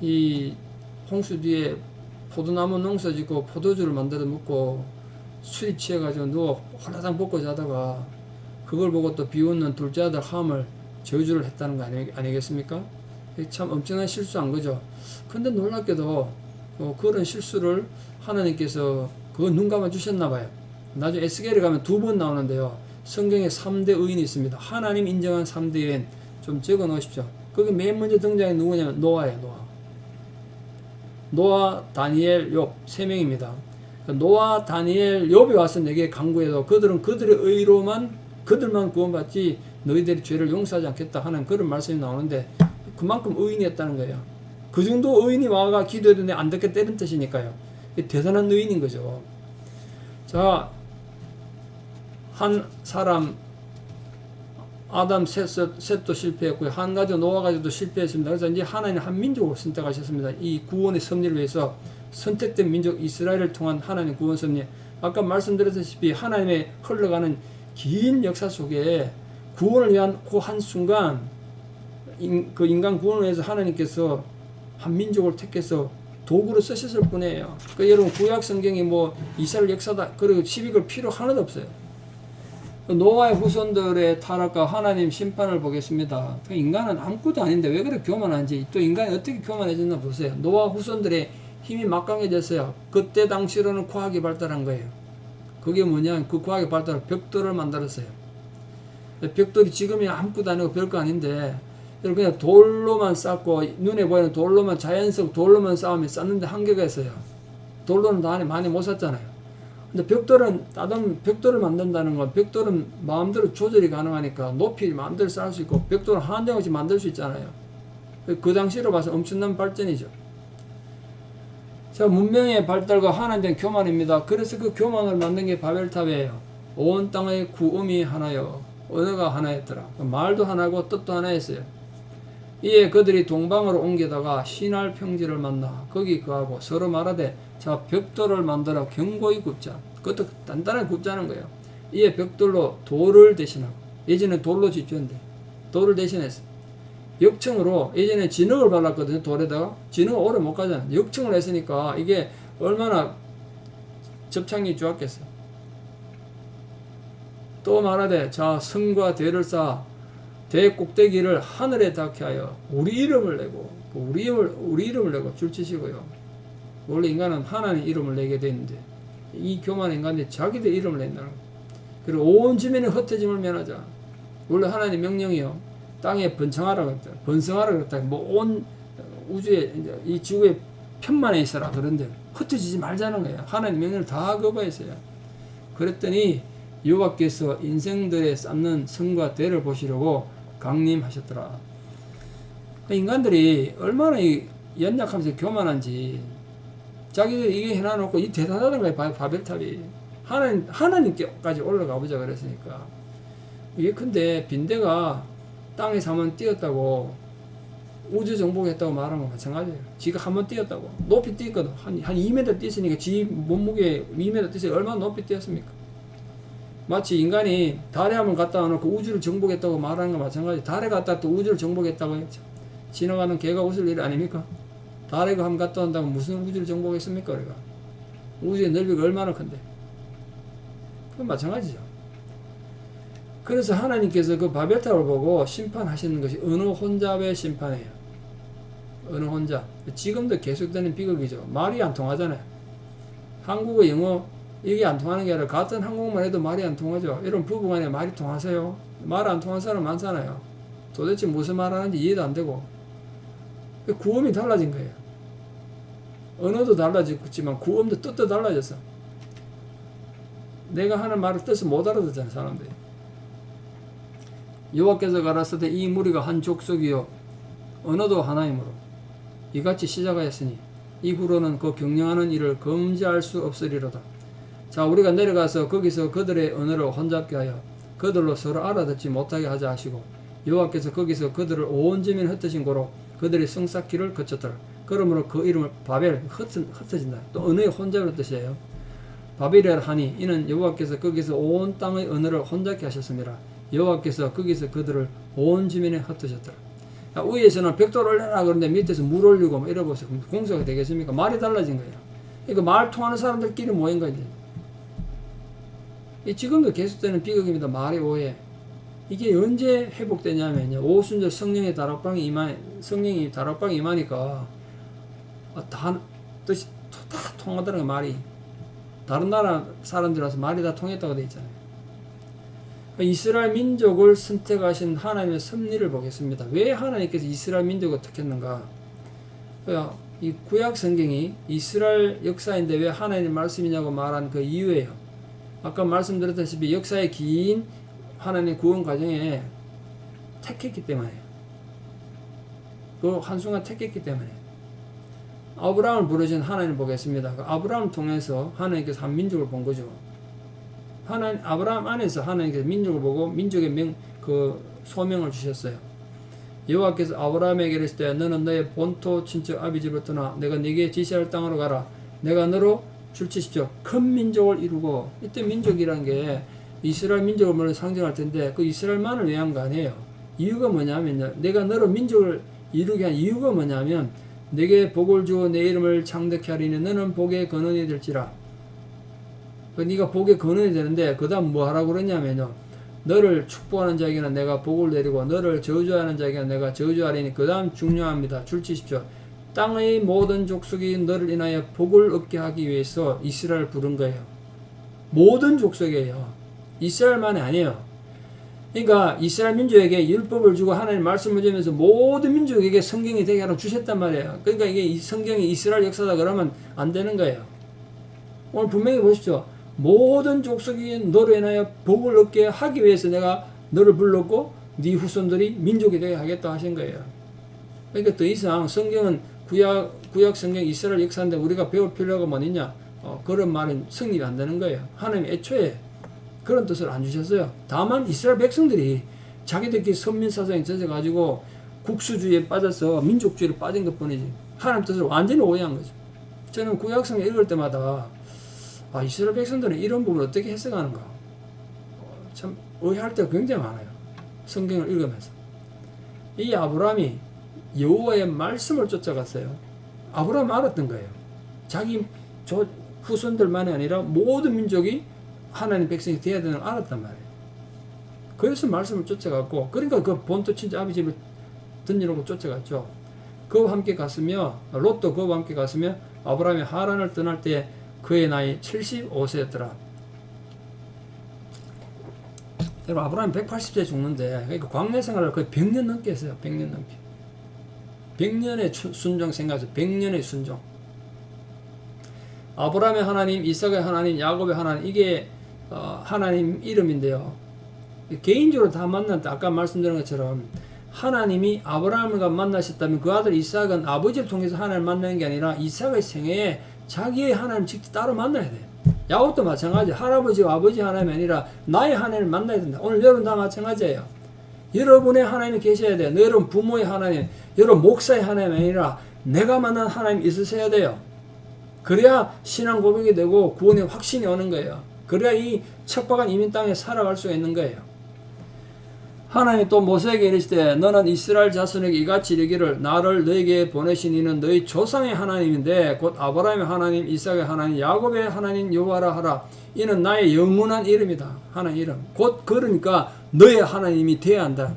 이 홍수 뒤에 포도나무 농사 짓고 포도주를 만들어 먹고 술이 취해가지고 누워 홀라당 벗고 자다가 그걸 보고 또 비웃는 둘째 아들 함을 저주를 했다는 거 아니겠습니까? 참 엄청난 실수한 거죠. 근데 놀랍게도 그런 실수를 하나님께서 그거 눈 감아 주셨나 봐요. 나중에 에스겔에 가면 2번 나오는데요. 성경에 3대 의인이 있습니다. 하나님 인정한 3대 의인 좀 적어 놓으십시오. 거기 맨 먼저 등장한 누구냐면 노아예요. 노아, 다니엘, 욥 3명입니다. 노아, 다니엘, 욥이 와서 내게 간구해도 그들은 그들의 의로만 그들만 구원받지 너희들의 죄를 용서하지 않겠다 하는 그런 말씀이 나오는데 그만큼 의인이었다는 거예요. 그 정도 의인이 와가 기도해도 안 듣겠다 이런 뜻이니까요. 대단한 의인인 거죠. 자, 한 사람 아담 셋도 실패했고요. 한 가족 노아 가족도 실패했습니다. 그래서 이제 하나님 한 민족을 선택하셨습니다. 이 구원의 섭리를 위해서 선택된 민족 이스라엘을 통한 하나님의 구원 섭리. 아까 말씀드렸다시피 하나님의 흘러가는 긴 역사 속에 구원을 위한 그 한순간 그 인간 구원을 위해서 하나님께서 한 민족을 택해서 도구로 쓰셨을 뿐이에요. 그러니까 여러분 구약 성경이 뭐 이스라엘 역사다 그리고 시비걸 필요 하나도 없어요. 노아의 후손들의 타락과 하나님 심판을 보겠습니다. 인간은 아무것도 아닌데 왜 그렇게 교만한지, 또 인간이 어떻게 교만해졌나 보세요. 노아 후손들의 힘이 막강해졌어요. 그때 당시로는 과학이 발달한 거예요. 그게 뭐냐, 그 과학이 발달한 벽돌을 만들었어요. 벽돌이 지금이 아무것도 아니고 별거 아닌데 그냥 돌로만 쌓고 눈에 보이는 돌로만 자연석 돌로만 쌓으면 쌓는데 한계가 있어요. 돌로는 많이 못 쌓잖아요. 근데 벽돌은 벽돌을 만든다는 건 벽돌은 마음대로 조절이 가능하니까 높이 마음대로 쌓을 수 있고 벽돌은 한정없이 만들 수 있잖아요. 그 당시로 봐서 엄청난 발전이죠. 자, 문명의 발달과 하나에 대한 교만입니다. 그래서 그 교만을 만든 게 바벨탑이에요. 온 땅의 구음이 하나요. 언어가 하나였더라. 말도 하나고 뜻도 하나였어요. 이에 그들이 동방으로 옮기다가 신할 평지를 만나 거기 거하고 서로 말하되 자 벽돌을 만들어 견고히 굽자. 그것도 단단하게 굽자는 거예요. 이에 벽돌로 돌을 대신하고 예전에 돌로 짓였는데 돌을 대신했어. 역청으로 예전에 진흙을 발랐거든요. 돌에다가 진흙 오래 못 가잖아요. 역청을 했으니까 이게 얼마나 접착력이 좋았겠어. 또 말하되 자 성과 대를 쌓아 대 꼭대기를 하늘에 닿게 하여 우리 이름을 내고 우리 이름을 내고 줄치시고요. 원래 인간은 하나님 이름을 내게 되는데 이 교만한 인간들이 자기들 이름을 낸다는 거예요. 그리고 온 지면의 흩어짐을 면하자. 원래 하나님 명령이요. 땅에 번성하라 그랬다. 번성하라 그랬다. 뭐 온 우주에 이 지구에 편만에 있어라 그런데 흩어지지 말자는 거예요. 하나님 명령을 다 거부했어요. 그랬더니 여호와께서 인생들에 쌓는 성과 대를 보시려고 강림하셨더라. 인간들이 얼마나 연약하면서 교만한지 자기들이 이게 해놔놓고 이 대단하다는 거예요. 바벨탑이 하나님께까지 올라가 보자 그랬으니까. 이게 근데 빈대가 땅에 한번 뛰었다고 우주 정복했다고 말하는 거 마찬가지예요. 지가 한번 뛰었다고 높이 뛰었거든. 한 2m 뛰었으니까 지 몸무게 2m 뛰었으니까 얼마나 높이 뛰었습니까? 마치 인간이 달에 한번 갔다 와놓고 우주를 정복했다고 말하는 거 마찬가지. 달에 갔다 또 우주를 정복했다고 했죠. 지나가는 개가 웃을 일 아닙니까? 달에 한번 갔다 온다고 무슨 우주를 정복했습니까? 우리가 우주의 넓이가 얼마나 큰데. 그건 마찬가지죠. 그래서 하나님께서 그 바벨탑을 보고 심판하시는 것이 어느 혼잡의 심판이에요. 어느 혼잡. 지금도 계속되는 비극이죠. 말이 안 통하잖아요. 한국어, 영어 이게 안 통하는 게 아니라 같은 한국말 해도 말이 안 통하죠. 이런 부부간에 말이 통하세요? 말 안 통한 사람 많잖아요. 도대체 무슨 말 하는지 이해도 안 되고. 구음이 달라진 거예요. 언어도 달라졌지만 구음도 뜻도 달라졌어. 내가 하는 말을 뜻을 못 알아듣잖아요, 사람들이. 여호와께서 가라사대 이 무리가 한 족속이요 언어도 하나이므로 이같이 시작하였으니 이후로는 그 경영하는 일을 금지할 수 없으리로다. 자, 우리가 내려가서 거기서 그들의 언어를 혼잡게 하여 그들로 서로 알아듣지 못하게 하자 하시고 여호와께서 거기서 그들을 온 지면 흩으신 고로 그들의 성쌓기를 거쳤더라. 그러므로 그 이름을 바벨 흩어진다. 또 언어의 혼잡이라는 뜻이에요. 바벨이라 하니 이는 여호와께서 거기서 온 땅의 언어를 혼잡게 하셨습니다. 여호와께서 거기서 그들을 온 지면에 흩으셨더라. 위에서는 벽돌 올려라 그러는데 밑에서 물 올리고 뭐 이러고서 공사가 되겠습니까? 말이 달라진 거예요. 그러니까 말 통하는 사람들끼리 모인 거지. 지금도 계속되는 비극입니다. 말의 오해. 이게 언제 회복되냐면요. 오순절 성령이 다락방에 임하니까 다 뜻이 다 통하더라고요. 말이. 다른 나라 사람들 와서 말이 다 통했다고 돼 있잖아요. 이스라엘 민족을 선택하신 하나님의 섭리를 보겠습니다. 왜 하나님께서 이스라엘 민족을 택했는가? 이 구약 성경이 이스라엘 역사인데 왜 하나님의 말씀이냐고 말한 그 이유예요. 아까 말씀드렸다시피 역사의 긴 하나님의 구원 과정에 택했기 때문에요. 그 한순간 택했기 때문에. 아브라함을 부르신 하나님을 보겠습니다. 아브라함을 통해서 하나님께서 한 민족을 본 거죠. 아브라함 안에서 하나님께서 민족을 보고 민족의 소명을 주셨어요. 여호와께서 아브라함에게 이르실 때 너는 너의 본토 친척 아비집을 떠나 내가 네게 지시할 땅으로 가라. 내가 너로 줄치십시오. 큰 민족을 이루고. 이때 민족이란 게 이스라엘 민족을 먼저 상징할 텐데 그 이스라엘만을 위한 거 아니에요. 이유가 뭐냐면요. 내가 너로 민족을 이루게 한 이유가 뭐냐면 내게 복을 주어 내 이름을 창대케 하리니 너는 복의 근원이 될지라. 네가 복의 근원이 되는데 그 다음 뭐 하라고 그러냐면요. 너를 축복하는 자에게는 내가 복을 내리고 너를 저주하는 자에게는 내가 저주하리니 그 다음 중요합니다. 줄치십시오. 땅의 모든 족속이 너를 인하여 복을 얻게 하기 위해서 이스라엘을 부른 거예요. 모든 족속이에요. 이스라엘만이 아니에요. 그러니까 이스라엘 민족에게 율법을 주고 하나님 말씀을 주면서 모든 민족에게 성경이 되게 하라 주셨단 말이에요. 그러니까 이게 이 성경이 이스라엘 역사다 그러면 안 되는 거예요. 오늘 분명히 보십시오. 모든 족속이 너로 인하여 복을 얻게 하기 위해서 내가 너를 불렀고 네 후손들이 민족이 되게 하겠다 하신 거예요. 그러니까 더 이상 성경은 구약 성경 이스라엘 역사인데 우리가 배울 필요가 뭐 있냐? 그런 말은 성립이 안 되는 거예요. 하나님 애초에 그런 뜻을 안 주셨어요. 다만 이스라엘 백성들이 자기들끼리 선민사상에 젖어가지고 국수주의에 빠져서 민족주의에 빠진 것 뿐이지 하나님 뜻을 완전히 오해한 거죠. 저는 구약성경 읽을 때마다 이스라엘 백성들은 이런 부분을 어떻게 해석하는가 참 오해할 때가 굉장히 많아요. 성경을 읽으면서 이 아브라함이 여호와의 말씀을 쫓아갔어요. 아브라함은 알았던 거예요. 자기 후손들만이 아니라 모든 민족이 하나님 백성이 되어야 되는 걸 알았단 말이에요. 그래서 말씀을 쫓아갔고, 그러니까 그 본토 친자 아비 집을 던져놓고 쫓아갔죠. 그와 함께 갔으며, 롯도 그와 함께 갔으며, 아브라함이 하란을 떠날 때 그의 나이 75세였더라. 여러분, 아브라함이 180세 죽는데, 그러니까 광야 생활을 거의 100년 넘게 했어요. 100년 넘게. 100년의 순종 생각하세요. 100년의 순종. 아브라함의 하나님, 이삭의 하나님, 야곱의 하나님, 이게 하나님 이름인데요. 개인적으로 다 만났다. 아까 말씀드린 것처럼 하나님이 아브라함과 만나셨다면 그 아들 이삭은 아버지를 통해서 하나님을 만나는 게 아니라 이삭의 생애에 자기의 하나님 직접 따로 만나야 돼요. 야곱도 마찬가지. 할아버지와 아버지 하나님이 아니라 나의 하나님을 만나야 된다. 오늘 여러분 다 마찬가지예요. 여러분의 하나님이 계셔야 돼요. 여러분 부모의 하나님, 여러분 목사의 하나님이 아니라 내가 만난 하나님이 있으셔야 돼요. 그래야 신앙 고백이 되고 구원의 확신이 오는 거예요. 그래야 이 척박한 이민 땅에 살아갈 수가 있는 거예요. 하나님이 또 모세에게 이르시되 너는 이스라엘 자손에게 이같이 이르기를 나를 너에게 보내신 이는 너희 조상의 하나님인데 곧 아브라함의 하나님, 이삭의 하나님, 야곱의 하나님 여호와라 하라. 이는 나의 영원한 이름이다. 하나님 이름. 곧 그러니까 너의 하나님이 되어야 한다.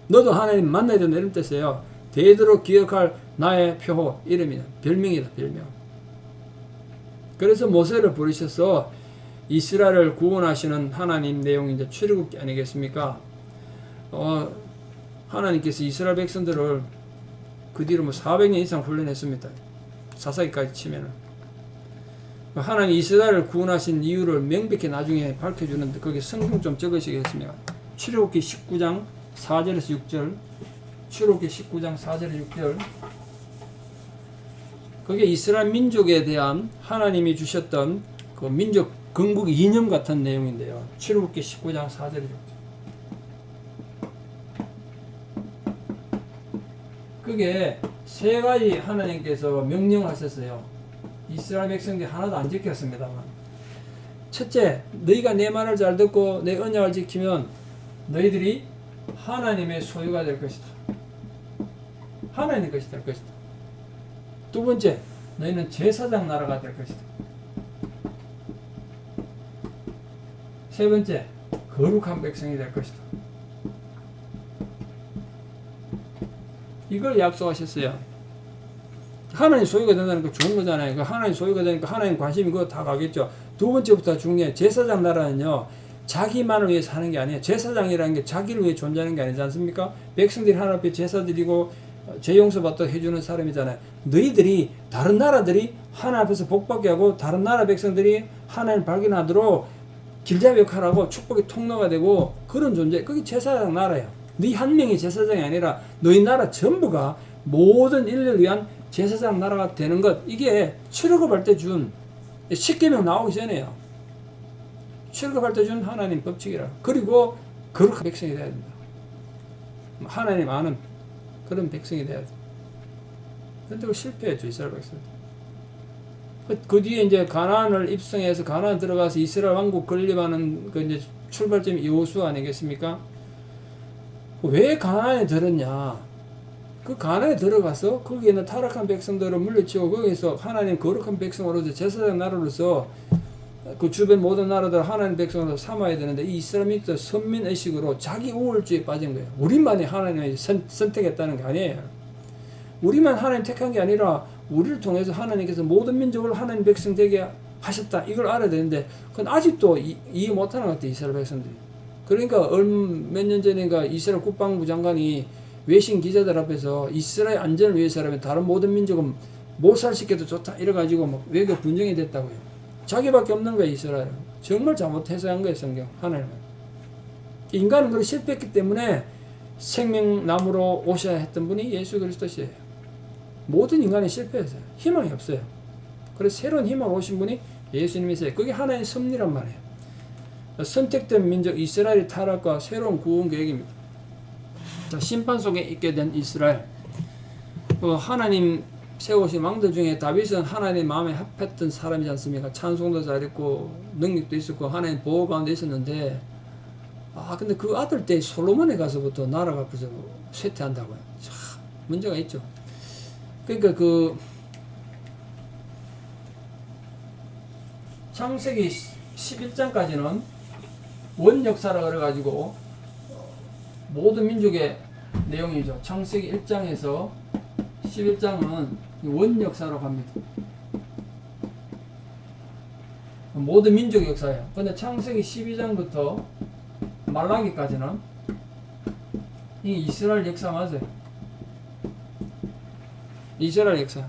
너도 하나님 만나야 된다 이런 뜻이에요. 대대로 기억할 나의 표호 이름이다. 별명이다. 별명. 그래서 모세를 부르셔서 이스라엘을 구원하시는 하나님 내용이 이제 출애굽기 아니겠습니까? 하나님께서 이스라엘 백성들을 그 뒤로 400년 이상 훈련했습니다. 사사기까지 치면은. 하나님 이스라엘을 구원하신 이유를 명백히 나중에 밝혀주는데 거기 성경 좀 적으시겠습니까? 출애굽기 19장 4절에서 6절. 출애굽기 19장 4절에서 6절. 그게 이스라엘 민족에 대한 하나님이 주셨던 그 민족 건국 이념 같은 내용인데요. 출애굽기 19장 4절에 6절. 그게 세 가지 하나님께서 명령하셨어요. 이스라엘 백성들이 하나도 안 지켰습니다만. 첫째, 너희가 내 말을 잘 듣고 내 언약을 지키면 너희들이 하나님의 소유가 될 것이다. 하나님의 것이 될 것이다. 두 번째, 너희는 제사장 나라가 될 것이다. 세 번째, 거룩한 백성이 될 것이다. 이걸 약속하셨어요. 하나님 소유가 된다는 거 좋은 거잖아요. 하나님 소유가 되니까 하나님 관심이 그거 다 가겠죠. 두 번째부터 중요해. 제사장 나라는요, 자기만을 위해서 하는 게 아니에요. 제사장이라는 게 자기를 위해 존재하는 게 아니지 않습니까? 백성들이 하나님 앞에 제사 드리고 죄 용서받도록 해주는 사람이잖아요. 너희들이 다른 나라들이 하나님 앞에서 복받게 하고 다른 나라 백성들이 하나님을 발견하도록 길잡이 역할하고 축복의 통로가 되고 그런 존재. 그게 제사장 나라예요. 너희 한 명이 제사장이 아니라 너희 나라 전부가 모든 인류를 위한 제사장 나라가 되는 것. 이게 출애굽할 때 준 10계명 나오기 전에요. 출애굽할 때 준 하나님 법칙이라. 그리고 거룩한 백성이 돼야 된다. 하나님 아는 그런 백성이 돼야 돼. 근데 그거 실패했죠, 이스라엘 백성. 그 뒤에 이제 가나안을 입성해서 가나안 들어가서 이스라엘 왕국 건립하는 그 이제 출발점이 여호수아 아니겠습니까? 왜 가나안에 들었냐? 그 가나안에 들어가서 거기에 있는 타락한 백성들을 물리치고 거기서 하나님 거룩한 백성으로서 제사장 나라로서 그 주변 모든 나라들 하나님 백성으로 삼아야 되는데 이 이스라엘 민족들 선민의식으로 자기 우월주의에 빠진 거예요. 우리만이 하나님을 선택했다는 게 아니에요. 우리만 하나님 택한 게 아니라 우리를 통해서 하나님께서 모든 민족을 하나님 백성 되게 하셨다. 이걸 알아야 되는데 그건 아직도 이해 못하는 것 같아요. 이스라엘 백성들이. 그러니까 몇 년 전인가 이스라엘 국방부 장관이 외신 기자들 앞에서 이스라엘 안전을 위해서라면 다른 모든 민족은 몰살시켜도 좋다 이래가지고 막 외교 분쟁이 됐다고요. 자기밖에 없는 거예요. 이스라엘 정말 잘못해서 한 거예요. 성경 하나님은. 인간은 그걸 실패했기 때문에 생명나무로 오셔야 했던 분이 예수 그리스도시에요. 모든 인간이 실패했어요. 희망이 없어요. 그래서 새로운 희망을 오신 분이 예수님이세요. 그게 하나의 섭리란 말이에요. 선택된 민족 이스라엘의 타락과 새로운 구원 계획입니다. 자, 심판 속에 있게 된 이스라엘. 하나님 세우신 왕들 중에 다윗은 하나님 마음에 합했던 사람이지 않습니까? 찬송도 잘했고 능력도 있었고 하나님 보호 가운데 있었는데 근데 그 아들 때 솔로몬에 가서부터 나라가 벌써 쇠퇴한다고요. 참 문제가 있죠. 그러니까 그 창세기 11장까지는 원역사라 그래가지고 모든 민족의 내용이죠. 창세기 1장에서 11장은 원역사라고 합니다. 모든 민족의 역사예요. 근데 창세기 12장부터 말라기까지는 이 이스라엘 역사 맞아요. 이스라엘 역사.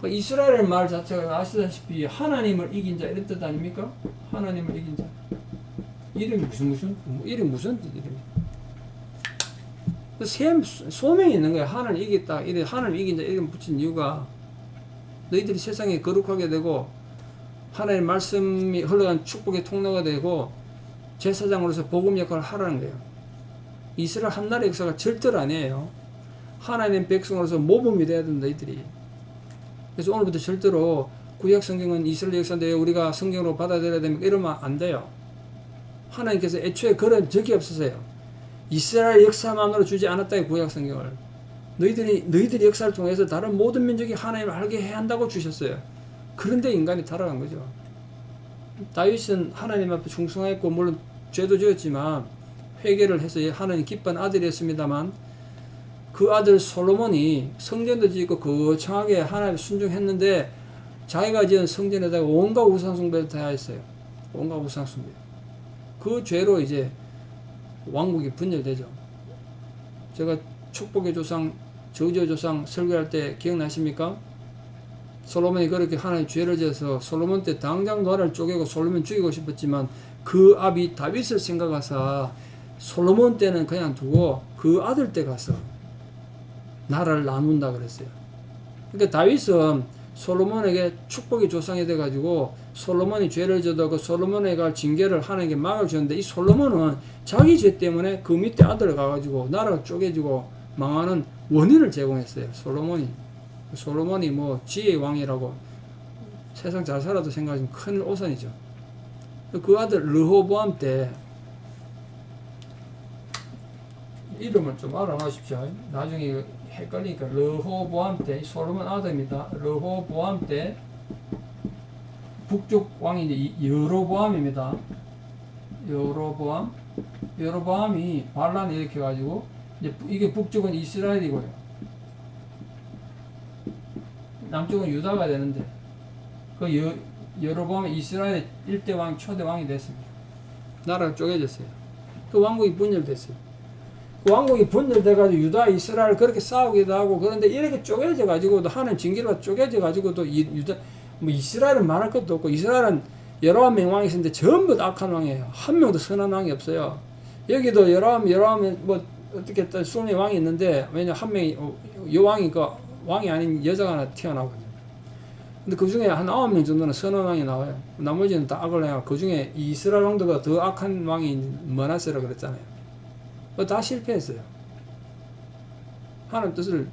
그 이스라엘 말 자체가 아시다시피 하나님을 이긴 자 이런 뜻 아닙니까? 하나님을 이긴 자. 이름이 무슨 이름 무슨 뜻 이름이? 소명이 있는 거야. 하나님 이겼다. 이래 하나님 이긴 자 이름 붙인 이유가 너희들이 세상에 거룩하게 되고 하나님의 말씀이 흘러간 축복의 통로가 되고 제사장으로서 복음 역할을 하라는 거예요. 이스라엘 한 나라의 역사가 절대로 아니에요. 하나님 백성으로서 모범이 돼야 된다 너희들이. 그래서 오늘부터 절대로 구약 성경은 이스라엘 역사인데 우리가 성경으로 받아들여야 됩니까? 이러면 안 돼요. 하나님께서 애초에 그런 적이 없으세요. 이스라엘 역사만으로 주지 않았다 구약 성경을. 너희들이 역사를 통해서 다른 모든 민족이 하나님을 알게 해야 한다고 주셨어요. 그런데 인간이 타락한 거죠. 다윗은 하나님 앞에 충성했고 물론 죄도 지었지만 회개를 해서 하나님 기쁜 아들이었습니다만 그 아들 솔로몬이 성전도 짓고 거창하게 하나님 순종했는데 자기가 지은 성전에다가 온갖 우상 숭배를 다 했어요. 온갖 우상 숭배. 그 죄로 이제 왕국이 분열되죠. 제가 축복의 조상, 저주의 조상 설교할 때 기억나십니까? 솔로몬이 그렇게 하나님 죄를 지어서 솔로몬 때 당장 나라를 쪼개고 솔로몬 죽이고 싶었지만 그 아비 다윗을 생각해서 솔로몬 때는 그냥 두고 그 아들 때 가서 나라를 나눈다 그랬어요. 그러니까 다윗은 솔로몬에게 축복의 조상이 돼가지고 솔로몬이 죄를 져도 그 솔로몬에 갈 징계를 하나님께 막아주는데 이 솔로몬은 자기 죄 때문에 그 밑에 아들을 가가지고 나라가 쪼개지고 망하는 원인을 제공했어요. 솔로몬이 뭐 지혜의 왕이라고 세상 잘 살아도 생각하시면 큰 오산이죠. 그 아들 르호보암 때 이름을 좀 알아놓으십시오. 나중에 헷갈리니까 르호보암 때 솔로몬 아들입니다. 르호보암 때 북쪽 왕이 이제 여로보암입니다. 여로보암이 반란을 일으켜가지고 이제 이게 북쪽은 이스라엘이고요. 남쪽은 유다가 되는데 그 여로보암이 이스라엘 일대 왕 초대 왕이 됐습니다. 나라가 쪼개졌어요. 그 왕국이 분열됐어요. 그 왕국이 분열돼가지고 유다, 이스라엘 그렇게 싸우기도 하고 그런데 이렇게 쪼개져가지고도 하는 징계로 쪼개져가지고도 유다, 뭐 이스라엘은 말할 것도 없고 이스라엘은 11명 왕이 있었는데 전부 다 악한 왕이에요. 한 명도 선한 왕이 없어요. 여기도 11명 뭐 어떻게 20명 왕이 있는데 왜냐 한 명이 여왕이 그 왕이 아닌 여자가 하나 태어나거든요. 근데 그 중에 한 9명 정도는 선한 왕이 나와요. 나머지는 다 악을 해요. 그 중에 이스라엘 왕들보다 더 악한 왕이 머나세라 그랬잖아요. 다 실패했어요. 하나님 뜻을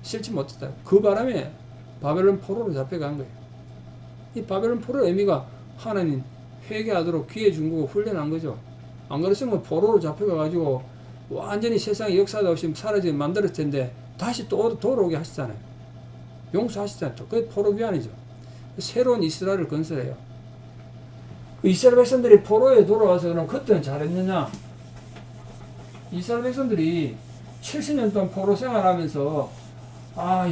실지 못했다. 그 바람에 바벨론 포로로 잡혀간 거예요. 이 바벨론 포로의 의미가 하나님 회개하도록 기회 준 거고 훈련한 거죠. 안 그랬으면 포로로 잡혀가가지고 완전히 세상에 역사도 없이 사라지게 만들었을 텐데 다시 또 돌아오게 하시잖아요. 용서하시잖아요. 그게 포로 귀환이죠. 새로운 이스라엘을 건설해요. 이스라엘 백성들이 포로에 돌아와서 그럼 그때는 잘했느냐? 이스라엘 백성들이 70년 동안 포로 생활하면서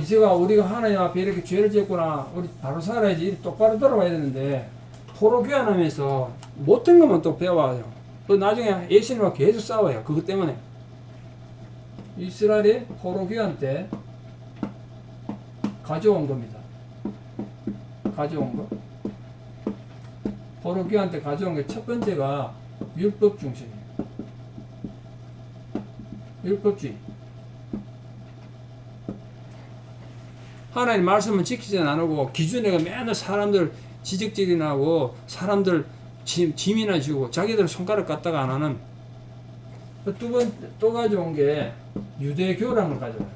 이제가 우리가 하나님 앞에 이렇게 죄를 지었구나. 우리 바로 살아야지. 똑바로 돌아와야 되는데 포로 귀환하면서 못된 것만 또 배워요. 그 나중에 예수님과 계속 싸워요. 그것 때문에. 이스라엘이 포로 귀환 때 가져온 겁니다. 가져온 거. 포로 귀환 때 가져온 게 첫 번째가 율법 중심이에요. 율법주의. 하나님 말씀을 지키지 않고 기준에가 맨날 사람들 지적질이나고 사람들 짐이나 주고 자기들 손가락 갖다가 안 하는. 또 가져온 게 유대교라는 걸 가져와요.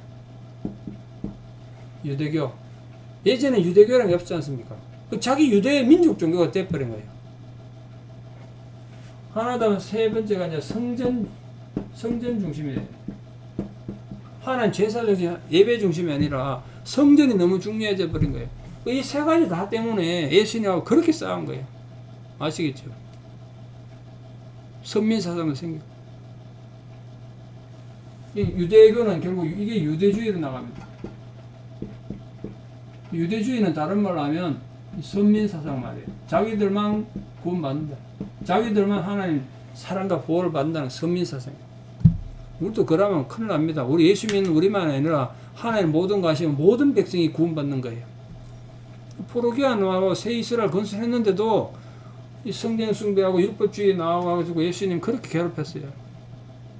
유대교. 예전에 유대교라는 게 없지 않습니까? 자기 유대 민족 종교가 돼버린 거예요. 하나 더 세 번째가 이제 성전 중심이에요. 하나님 제사 중심, 예배 중심이 아니라 성전이 너무 중요해져 버린 거예요. 이 세 가지 다 때문에 예수님하고 그렇게 싸운 거예요. 아시겠죠? 선민사상도 생기고. 이 유대교는 결국 이게 유대주의로 나갑니다. 유대주의는 다른 말로 하면 선민사상 말이에요. 자기들만 구원받는다. 자기들만 하나님 사랑과 보호를 받는다는 선민사상이에요. 우리도 그러면 큰일 납니다. 우리 예수 믿는 우리만 아니라 하나님 모든 가시면 모든 백성이 구원받는 거예요. 포로기한 나와서 새 이스라엘 건설했는데도 이 성전 숭배하고 율법주의 나와가지고 예수님 그렇게 괴롭혔어요.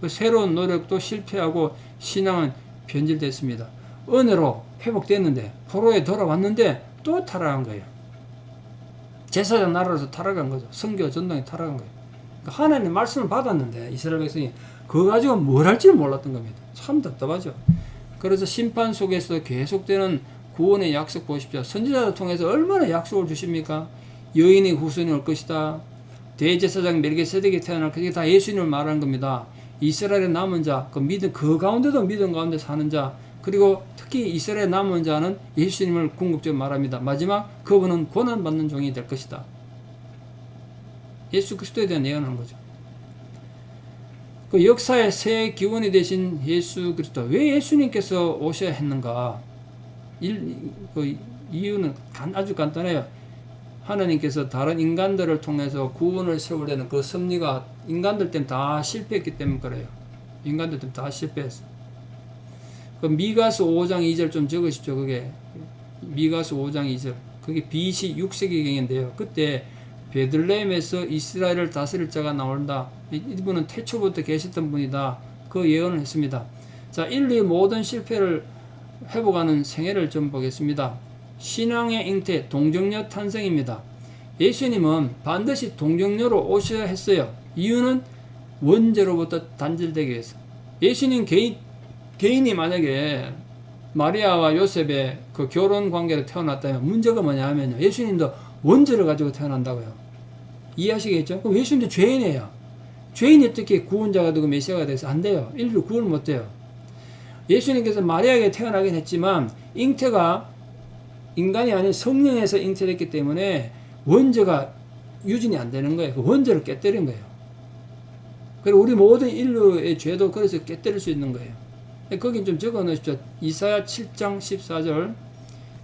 그 새로운 노력도 실패하고 신앙은 변질됐습니다. 은혜로 회복됐는데 포로에 돌아왔는데 또 타락한 거예요. 제사장 나라로서 타락한 거죠. 성교 전당에 타락한 거예요. 그러니까 하나님 말씀을 받았는데 이스라엘 백성이 그거 가지고 뭘 할지를 몰랐던 겁니다. 참 답답하죠. 그래서 심판 속에서 계속되는 구원의 약속 보십시오. 선지자를 통해서 얼마나 약속을 주십니까? 여인의 후손이 올 것이다. 대제사장 멜기세덱이 태어날 것이다. 다 예수님을 말하는 겁니다. 이스라엘의 남은 자, 그 가운데도 믿음 가운데 사는 자, 그리고 특히 이스라엘 남은 자는 예수님을 궁극적으로 말합니다. 마지막 그분은 고난받는 종이 될 것이다. 예수 그리스도에 대한 예언하는 거죠. 그 역사의 새 기원이 되신 예수 그리스도, 왜 예수님께서 오셔야 했는가? 그 이유는 아주 간단해요. 하나님께서 다른 인간들을 통해서 구원을 세우려는 그 섭리가 인간들 때문에 다 실패했기 때문에 그래요. 인간들 때문에 다 실패했어. 그 미가서 5장 2절 좀 적으십시오. 그게 미가서 5장 2절. 그게 BC 6세기경인데요. 그때 베들레헴에서 이스라엘을 다스릴 자가 나온다. 이분은 태초부터 계셨던 분이다. 그 예언을 했습니다. 자, 인류의 모든 실패를 회복하는 생애를 좀 보겠습니다. 신앙의 잉태, 동정녀 탄생입니다. 예수님은 반드시 동정녀로 오셔야 했어요. 이유는 원죄로부터 단절되기 위해서. 예수님 개인이 만약에 마리아와 요셉의 그 결혼 관계로 태어났다면 문제가 뭐냐 하면요. 예수님도 원죄를 가지고 태어난다고요. 이해하시겠죠? 그럼 예수님도 죄인이에요. 죄인이 어떻게 구원자가 되고 메시아가 돼서 안 돼요. 인류 구원을 못 돼요. 예수님께서 마리아에게 태어나긴 했지만 잉태가 인간이 아닌 성령에서 잉태됐기 때문에 원죄가 유진이 안 되는 거예요. 그 원죄를 깨뜨린 거예요. 그리고 우리 모든 인류의 죄도 그래서 깨뜨릴 수 있는 거예요. 거긴 좀 적어 놓으십시오. 이사야 7장 14절.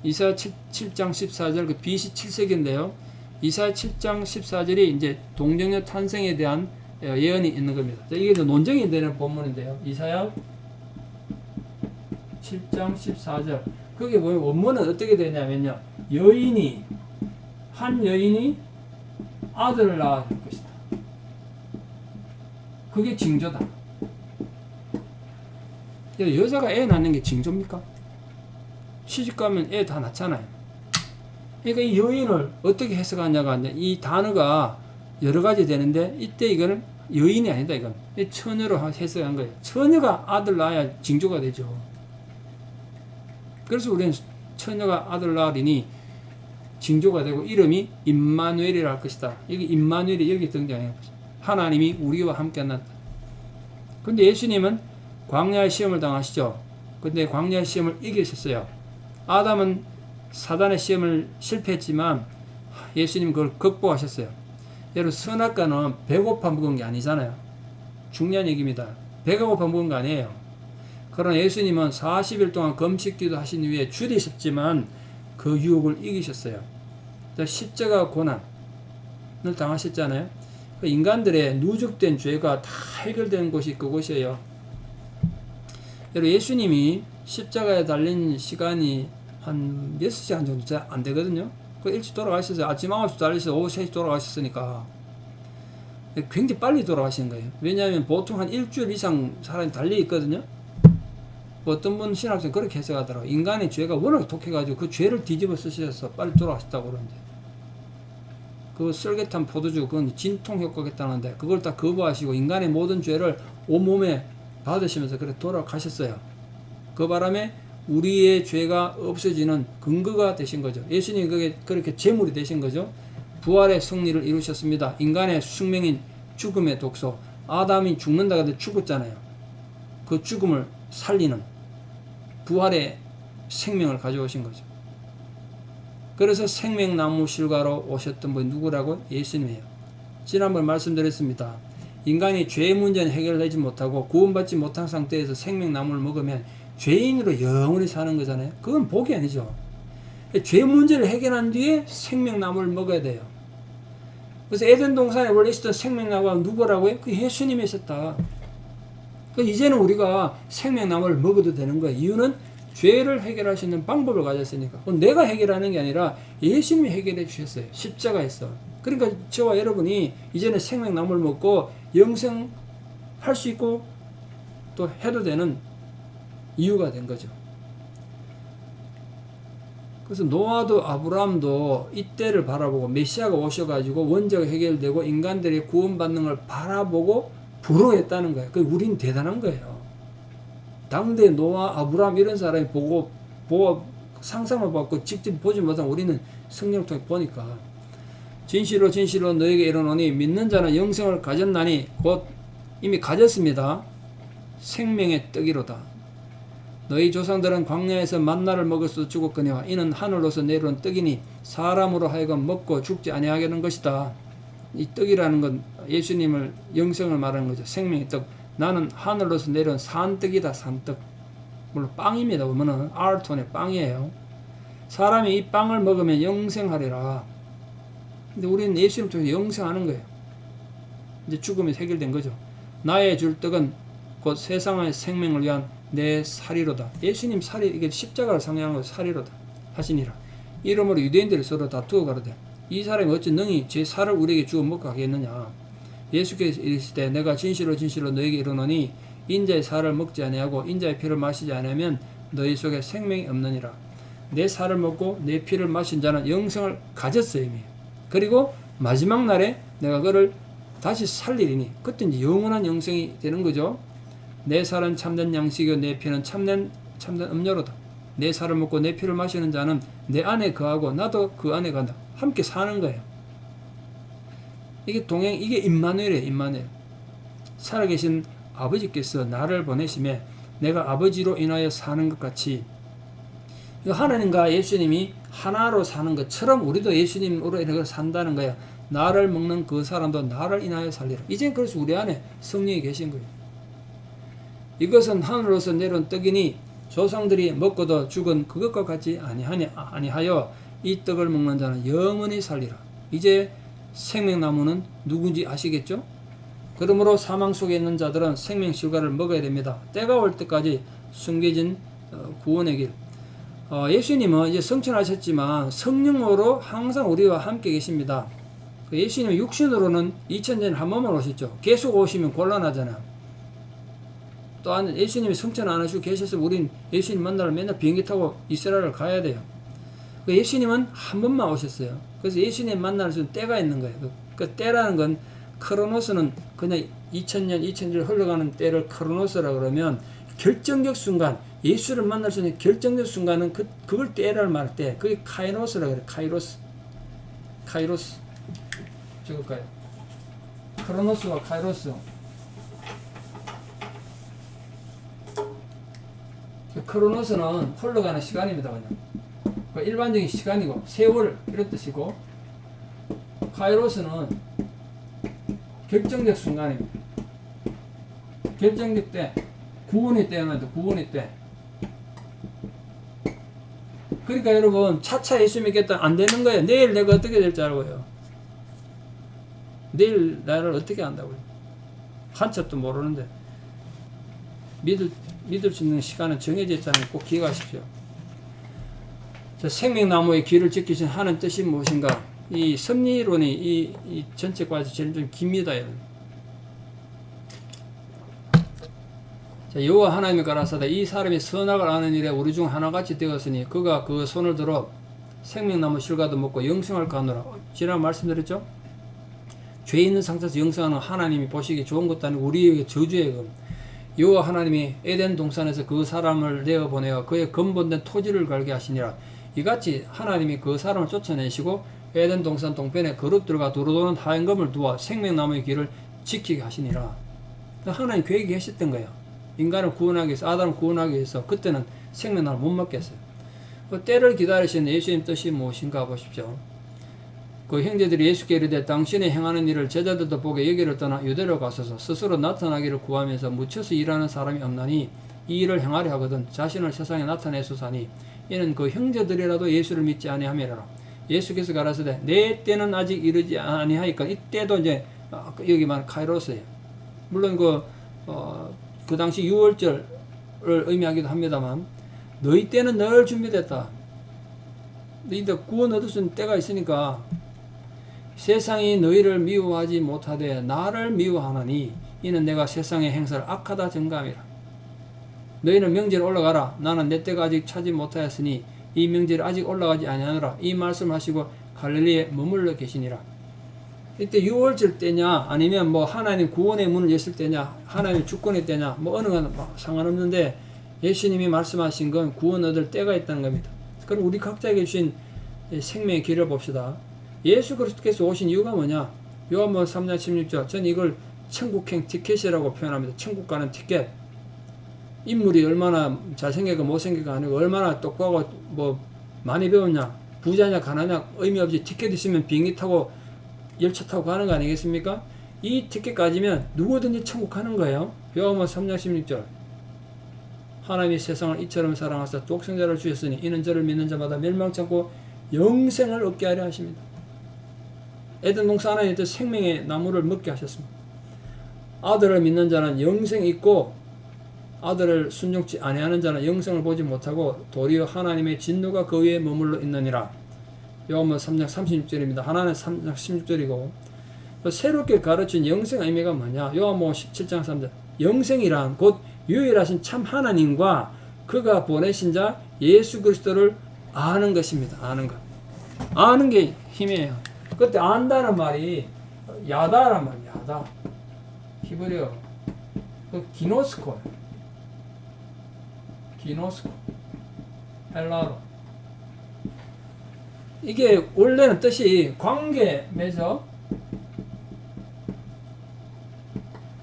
이사야 7장 14절, 그 BC 7세기인데요. 이사야 7장 14절이 이제 동정녀 탄생에 대한 예언이 있는 겁니다. 이게 논쟁이 되는 본문인데요. 이사야 7장 14절. 그게 보면 원문은 어떻게 되냐면요. 한 여인이 아들을 낳을 것이다. 그게 징조다. 여자가 애 낳는 게 징조입니까? 시집가면 애 다 낳잖아요. 그러니까 이 여인을 어떻게 해석하냐가 이 단어가 여러 가지 되는데 이때 이거는 여인이 아니다. 이건 처녀로 해석한 거예요. 처녀가 아들 낳아야 징조가 되죠. 그래서 우리는 처녀가 아들 낳으리니 징조가 되고 이름이 임마누엘이라 할 것이다. 여기 임마누엘이 여기 등장해요. 하나님이 우리와 함께 한다. 근데 예수님은 광야의 시험을 당하시죠. 근데 광야의 시험을 이기셨어요. 아담은 사단의 시험을 실패했지만 예수님은 그걸 극복하셨어요. 여러분, 선악과는 배고파 먹은 게 아니잖아요. 중요한 얘기입니다. 배가 고파 먹은 거 아니에요. 그러나 예수님은 40일 동안 금식기도 하신 후에 줄이셨지만 그 유혹을 이기셨어요. 십자가 고난, 당하셨잖아요. 그 인간들의 누적된 죄가 다 해결된 곳이 그곳이에요. 여러분, 예수님이 십자가에 달린 시간이 한 6시간 정도 안 되거든요. 그 일찍 돌아가셨어요. 아침 9시 달리셔서 오후 3시 돌아가셨으니까 굉장히 빨리 돌아가신 거예요. 왜냐하면 보통 한 일주일 이상 사람이 달려 있거든요. 어떤 분 신학생 그렇게 해석하더라고요. 인간의 죄가 워낙 독해가지고 그 죄를 뒤집어 쓰셔서 빨리 돌아가셨다고 그러는데, 그 썰개탄 포도주 그건 진통 효과겠다는데 그걸 다 거부하시고 인간의 모든 죄를 온몸에 받으시면서 그렇게 돌아가셨어요. 그 바람에 우리의 죄가 없어지는 근거가 되신 거죠. 예수님이 그렇게 제물이 되신 거죠. 부활의 승리를 이루셨습니다. 인간의 숙명인 죽음의 독소, 아담이 죽는다고 해도 죽었잖아요. 그 죽음을 살리는 부활의 생명을 가져오신 거죠. 그래서 생명나무 실과로 오셨던 분이 누구라고? 예수님이에요. 지난번 말씀드렸습니다. 인간이 죄 문제는 해결되지 못하고 구원받지 못한 상태에서 생명나무를 먹으면 죄인으로 영원히 사는 거잖아요. 그건 복이 아니죠. 죄 문제를 해결한 뒤에 생명나무를 먹어야 돼요. 그래서 에덴 동산에 원래 있었던 생명나무가 누구라고요? 그 예수님이 있었다. 이제는 우리가 생명나무를 먹어도 되는 거예요. 이유는 죄를 해결할 수 있는 방법을 가졌으니까. 내가 해결하는 게 아니라 예수님이 해결해 주셨어요. 십자가에서. 그러니까 저와 여러분이 이제는 생명나무를 먹고 영생할 수 있고 또 해도 되는 이유가 된 거죠. 그래서 노아도 아브라함도 이때를 바라보고 메시아가 오셔가지고 원죄가 해결되고 인간들이 구원받는 걸 바라보고 부러워했다는 거예요. 우린 대단한 거예요. 당대 노아, 아브라함 이런 사람이 보고 상상만 받고 직접 보지 못한 우리는 성경을 통해 보니까 진실로 진실로 너에게 이르노니 믿는 자는 영생을 가졌나니 곧 이미 가졌습니다. 생명의 떡이로다. 너희 조상들은 광야에서 만나를 먹어서 죽었거니와 이는 하늘로서 내려온 떡이니 사람으로 하여금 먹고 죽지 아니하게 하는 것이다. 이 떡이라는 건 예수님을 영생을 말하는 거죠. 생명의 떡. 나는 하늘로서 내려온 산떡이다. 산떡. 물론 빵입니다. 보면은 알톤의 빵이에요. 사람이 이 빵을 먹으면 영생하리라. 근데 우리는 예수님 통해서 영생하는 거예요. 이제 죽음이 해결된 거죠. 나의 줄 떡은 곧 세상의 생명을 위한 내 살이로다. 예수님 살이, 이게 십자가를 상징하는 거 살이로다 하시니라. 이러므로 유대인들이 서로 다투어 가로되 이 사람이 어찌 능히 제 살을 우리에게 주어 먹고 하겠느냐. 예수께서 이르시되 내가 진실로 진실로 너에게 이르노니 인자의 살을 먹지 아니하고 인자의 피를 마시지 아니하면 너희 속에 생명이 없느니라. 내 살을 먹고 내 피를 마신 자는 영생을 가졌어요 이미. 그리고 마지막 날에 내가 그를 다시 살리리니 그때 이제 영원한 영생이 되는 거죠. 내 살은 참된 양식이요 내 피는 참된 음료로다. 내 살을 먹고 내 피를 마시는 자는 내 안에 거하고 나도 그 안에 간다. 함께 사는 거예요. 이게 이게 임마누엘이에요. 임마누엘. 살아계신 아버지께서 나를 보내심에 내가 아버지로 인하여 사는 것 같이 하나님과 예수님이 하나로 사는 것처럼 우리도 예수님으로 인하여 산다는 거예요. 나를 먹는 그 사람도 나를 인하여 살리라. 이젠 그래서 우리 안에 성령이 계신 거예요. 이것은 하늘로서 내려온 떡이니 조상들이 먹고도 죽은 그것과 같이 아니하여 이 떡을 먹는 자는 영원히 살리라. 이제 생명나무는 누군지 아시겠죠? 그러므로 사망 속에 있는 자들은 생명실과를 먹어야 됩니다. 때가 올 때까지 숨겨진 구원의 길. 예수님은 이제 성천하셨지만 성령으로 항상 우리와 함께 계십니다. 예수님은 육신으로는 2000년에 한 번만 오셨죠. 계속 오시면 곤란하잖아요. 또한 예수님이 성천 안 하시고 계셔서 우린 예수님 만나러 맨날 비행기 타고 이스라엘을 가야 돼요. 예수님은 한 번만 오셨어요. 그래서 예수님 만날 수 있는 때가 있는 거예요. 그 때라는 건 크로노스는 그냥 2000년, 2000년 흘러가는 때를 크로노스라고 그러면 결정적 순간, 예수를 만날 수 있는 결정적 순간은 그걸 때를 말할 때 그게 카이로스라고 그래요. 카이로스. 적을까요? 크로노스와 카이로스. 크로노스는 흘러가는 시간입니다. 그냥 일반적인 시간이고 세월 이런 뜻이고 카이로스는 결정적 순간입니다. 결정적 때 구원의 때는 구원의 때. 그러니까 여러분 차차 예수 믿겠다 안 되는 거예요. 내일 내가 어떻게 될 줄 알고요. 내일 나를 어떻게 안다고요? 한참도 모르는데. 믿을 수 있는 시간은 정해져 있다는 꼭 기억하십시오. 자, 생명나무의 길을 지키신 하는 뜻이 무엇인가? 이 섭리론이 이 전체 과에서 제일 좀 깁니다. 자, 여호와 하나님이 가라사대 이 사람이 선악을 아는 일에 우리 중 하나같이 되었으니 그가 그 손을 들어 생명나무 실과도 먹고 영생을 가노라. 지난 말씀드렸죠? 죄 있는 상태에서 영생하는 하나님이 보시기 좋은 것도 아니고 우리에게 저주의 여호와 하나님이 에덴 동산에서 그 사람을 내어보내어 그의 근본된 토지를 갈게 하시니라. 이같이 하나님이 그 사람을 쫓아내시고 에덴 동산 동편에 그룹들과 두루도는 하얀검을 두어 생명나무의 길을 지키게 하시니라. 하나님 계획이 하셨던 거예요. 인간을 구원하기 위해서, 아담을 구원하기 위해서. 그때는 생명나무를 못 먹겠어요. 그 때를 기다리시는 예수님 뜻이 무엇인가 보십시오. 그 형제들이 예수께 이르되 당신이 행하는 일을 제자들도 보게 여기를 떠나 유대로 가소서. 스스로 나타나기를 구하면서 묻혀서 일하는 사람이 없나니 이 일을 행하려 하거든 자신을 세상에 나타내소사니 이는 그 형제들이라도 예수를 믿지 아니함이라. 예수께서 가라사대 내 때는 아직 이르지 아니하니까. 이때도 이제 여기만 카이로스예요. 물론 그 당시 6월절을 의미하기도 합니다만 너희 때는 늘 준비됐다. 너희들 구원 얻을 수 있는 때가 있으니까 세상이 너희를 미워하지 못하되 나를 미워하나니 이는 내가 세상의 행사를 악하다 증감이라. 너희는 명제에 올라가라. 나는 내 때가 아직 차지 못하였으니 이 명제를 아직 올라가지 아니하노라. 이 말씀하시고 갈릴리에 머물러 계시니라. 이때 6월절 때냐 아니면 뭐 하나님 구원의 문을 였을 때냐 하나님 주권의 때냐 뭐 어느 건 상관없는데 예수님이 말씀하신 건 구원 얻을 때가 있다는 겁니다. 그럼 우리 각자에게 주신 생명의 길을 봅시다. 예수 그리스도께서 오신 이유가 뭐냐? 요한복음 3장 16절. 저는 이걸 천국행 티켓이라고 표현합니다. 천국 가는 티켓. 인물이 얼마나 잘생기고 못생기고 아니고 얼마나 똑똑하고 뭐 많이 배웠냐 부자냐 가난냐 의미 없이 티켓 있으면 비행기 타고 열차 타고 가는 거 아니겠습니까? 이 티켓 가지면 누구든지 천국 가는 거예요. 요한복음 3장 16절. 하나님이 세상을 이처럼 사랑하사 독생자를 주셨으니 이는 저를 믿는 자마다 멸망치 않고 영생을 얻게 하려 하십니다. 에덴 동산 안에 있던 생명의 나무를 먹게 하셨습니다. 아들을 믿는 자는 영생이 있고 아들을 순종치 아니하는 자는 영생을 보지 못하고 도리어 하나님의 진노가 그 위에 머물러 있느니라. 요한복음 3장 36절입니다. 하나는 3장 16절이고 새롭게 가르친 영생의 의미가 뭐냐? 요한복음 17장 3절. 영생이란 곧 유일하신 참 하나님과 그가 보내신 자 예수 그리스도를 아는 것입니다. 아는 것. 아는 게 힘이에요. 그때 안다는 말이 야다란 말이야. 야다. 히브리어. 기노스코예요. 기노스코. 헬라로. 이게 원래는 뜻이 관계 맺어.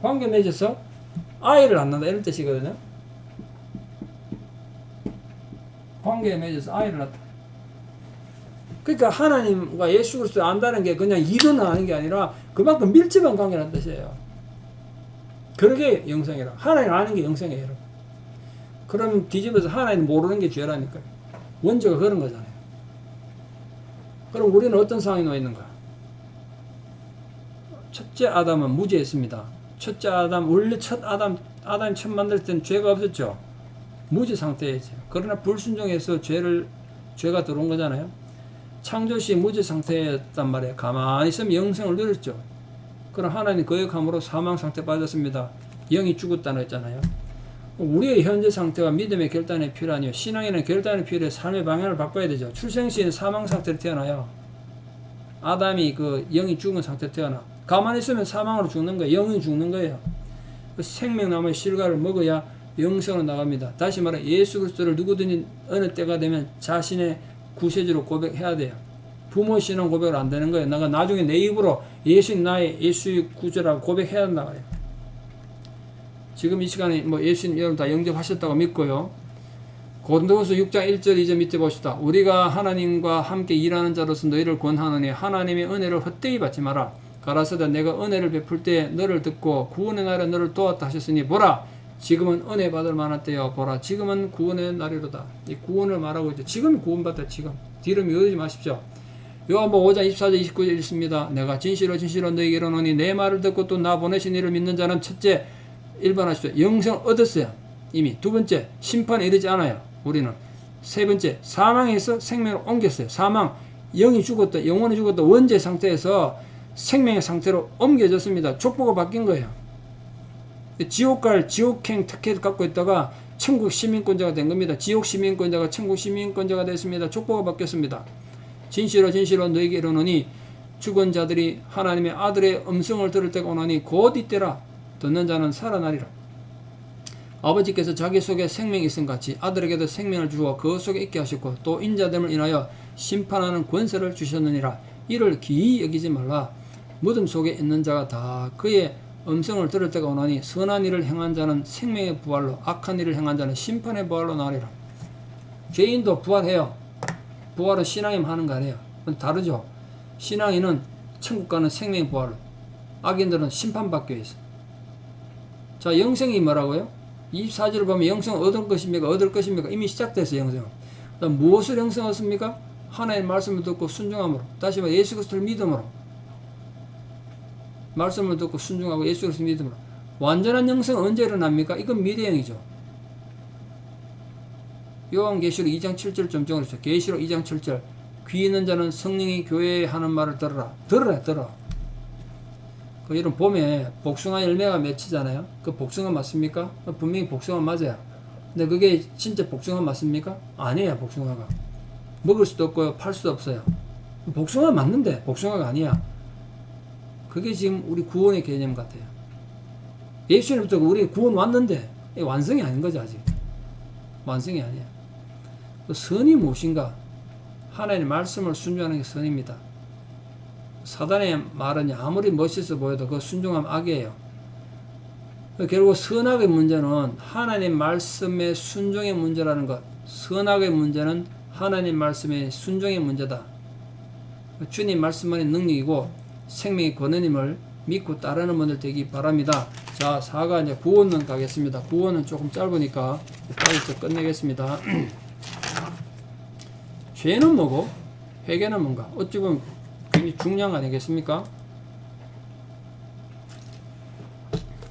관계 맺어서 아이를 안 낳는다 이런 뜻이거든요. 관계에 맺어서 아이를 낳다. 그러니까 하나님과 예수 그리스도를 안다는 게 그냥 이론을 아는 게 아니라 그만큼 밀접한 관계라는 뜻이에요. 그러게 영생이라. 하나님 아는 게 영생이에요. 여러분. 그럼 뒤집어서 하나님 모르는 게 죄라니까요. 원조가 그런 거잖아요. 그럼 우리는 어떤 상황에 놓여 있는가? 첫째 아담은 무죄했습니다. 첫째 아담, 원래 아담이 처음 만들 때는 죄가 없었죠. 무죄 상태였죠. 그러나 불순종해서 죄가 들어온 거잖아요. 창조 시 무죄 상태였단 말이에요. 가만히 있으면 영생을 누렸죠. 그럼 하나님 거역함으로 사망 상태 빠졌습니다. 영이 죽었다는 했잖아요. 우리의 현재 상태와 믿음의 결단이 필요하니요. 신앙에는 결단이 필요해. 삶의 방향을 바꿔야 되죠. 출생 시에는 사망 상태로 태어나요. 아담이 영이 죽은 상태로 태어나. 가만히 있으면 사망으로 죽는 거예요. 영이 죽는 거예요. 생명나무의 실과를 먹어야 영생으로 나갑니다. 다시 말해 예수 그리스도를 누구든지 어느 때가 되면 자신의 구세주로 고백해야 돼요. 부모 신앙 고백을 안 되는 거예요. 내가 나중에 내 입으로 예수님 나의 예수의 구주라고 고백해야 한다 말이에요. 지금 이 시간에 예수님 여러분 다 영접하셨다고 믿고요. 고린도후서 6장 1절 2절 밑에 보시다. 우리가 하나님과 함께 일하는 자로서 너희를 권하노니 하나님의 은혜를 헛되이 받지 마라. 가라사대 내가 은혜를 베풀 때 너를 듣고 구원의 날에 너를 도왔다 하셨으니 보라 지금은 은혜 받을 만한 때요. 보라 지금은 구원의 날이로다. 이 구원을 말하고 있죠. 지금 구원받다. 지금 뒤를 미루지 마십시오. 요한복음 5장 24절 29절 있습니다. 내가 진실로 진실로 너희에게 이르노니 내 말을 듣고 또 나 보내신 이를 믿는 자는 첫째 1번 하십시오. 영생을 얻었어요. 이미. 두 번째 심판에 이르지 않아요. 우리는. 세 번째 사망에서 생명으로 옮겼어요. 사망 영이 죽었다 영혼이 죽었다 원죄 상태에서 생명의 상태로 옮겨졌습니다. 족보가 바뀐 거예요. 지옥 갈 지옥행 특혜를 갖고 있다가 천국 시민권자가 된 겁니다. 지옥 시민권자가 천국 시민권자가 됐습니다. 족보가 바뀌었습니다. 진실로 진실로 너희에게 이르노니 죽은 자들이 하나님의 아들의 음성을 들을 때가 오나니 곧 이때라. 듣는 자는 살아나리라. 아버지께서 자기 속에 생명이 있음 같이 아들에게도 생명을 주어 그 속에 있게 하셨고 또 인자됨을 인하여 심판하는 권세를 주셨느니라. 이를 기이 여기지 말라. 무덤 속에 있는 자가 다 그의 음성을 들을 때가 오나니 선한 일을 행한 자는 생명의 부활로 악한 일을 행한 자는 심판의 부활로 나으리라. 죄인도 부활해요. 부활은 신앙이면 하는 거 아니에요. 그건 다르죠. 신앙인은 천국 가는 생명의 부활로, 악인들은 심판받게 있어. 자, 영생이 뭐라고요? 24절을 보면 영생을 얻을 것입니까? 얻을 것입니까? 이미 시작됐어요. 영생은. 그다음 무엇을 영생 얻습니까? 하나님의 말씀을 듣고 순종함으로. 다시 말해 예수 그리스도를 믿음으로. 말씀을 듣고 순종하고 예수 그리스도를 믿음으로. 완전한 영생은 언제 일어납니까? 이건 미래형이죠. 요한계시록 2장 7절 점정을 했어요. 계시록 2장 7절. 귀 있는 자는 성령이 교회에 하는 말을 들어라. 들어. 그 이런 봄에 복숭아 열매가 맺히잖아요. 그 복숭아 맞습니까? 분명히 복숭아 맞아요. 근데 그게 진짜 복숭아 맞습니까? 아니에요. 복숭아가 먹을 수도 없고요, 팔 수도 없어요. 복숭아 맞는데 복숭아가 아니야. 그게 지금 우리 구원의 개념 같아요. 예수님부터 우리 구원 왔는데 완성이 아닌 거죠. 아직 완성이 아니야. 그 선이 무엇인가? 하나님의 말씀을 순종하는 게 선입니다. 사단의 말은 아무리 멋있어 보여도 그 순종하면 악이에요. 결국 선악의 문제는 하나님 말씀의 순종의 문제라는 것. 선악의 문제는 하나님 말씀의 순종의 문제다. 주님 말씀만의 능력이고 생명의 권한임을 믿고 따르는 분들 되기 바랍니다. 자, 4가 이제 구원론 가겠습니다. 구원은 조금 짧으니까 빨리 좀 끝내겠습니다. 죄는 뭐고 회개는 뭔가? 어찌 보면 굉장히 중요한 거 아니겠습니까?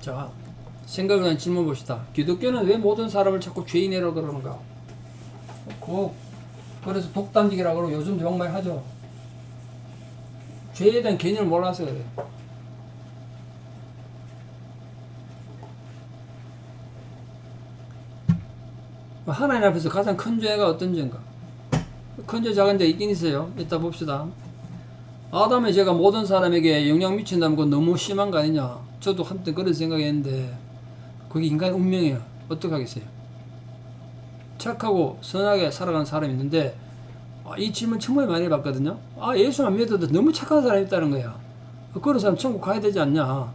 자, 생각을 한 질문 봅시다. 기독교는 왜 모든 사람을 자꾸 죄인이라고 그러는가? 그래서 독단직이라고 그러고 요즘 정말 하죠. 죄에 대한 개념을 몰라서 그래요. 하나님 앞에서 가장 큰 죄가 어떤 죄인가? 큰 죄, 작은 죄 있긴 있어요. 이따 봅시다. 아담의 죄가 모든 사람에게 영향 미친다는 건 너무 심한 거 아니냐? 저도 한때 그런 생각했는데 그게 인간의 운명이에요. 어떡하겠어요? 착하고 선하게 살아가는 사람이 있는데 이 질문 정말 많이 받거든요. 예수 안 믿어도 너무 착한 사람이 있다는 거야. 그런 사람 천국 가야 되지 않냐?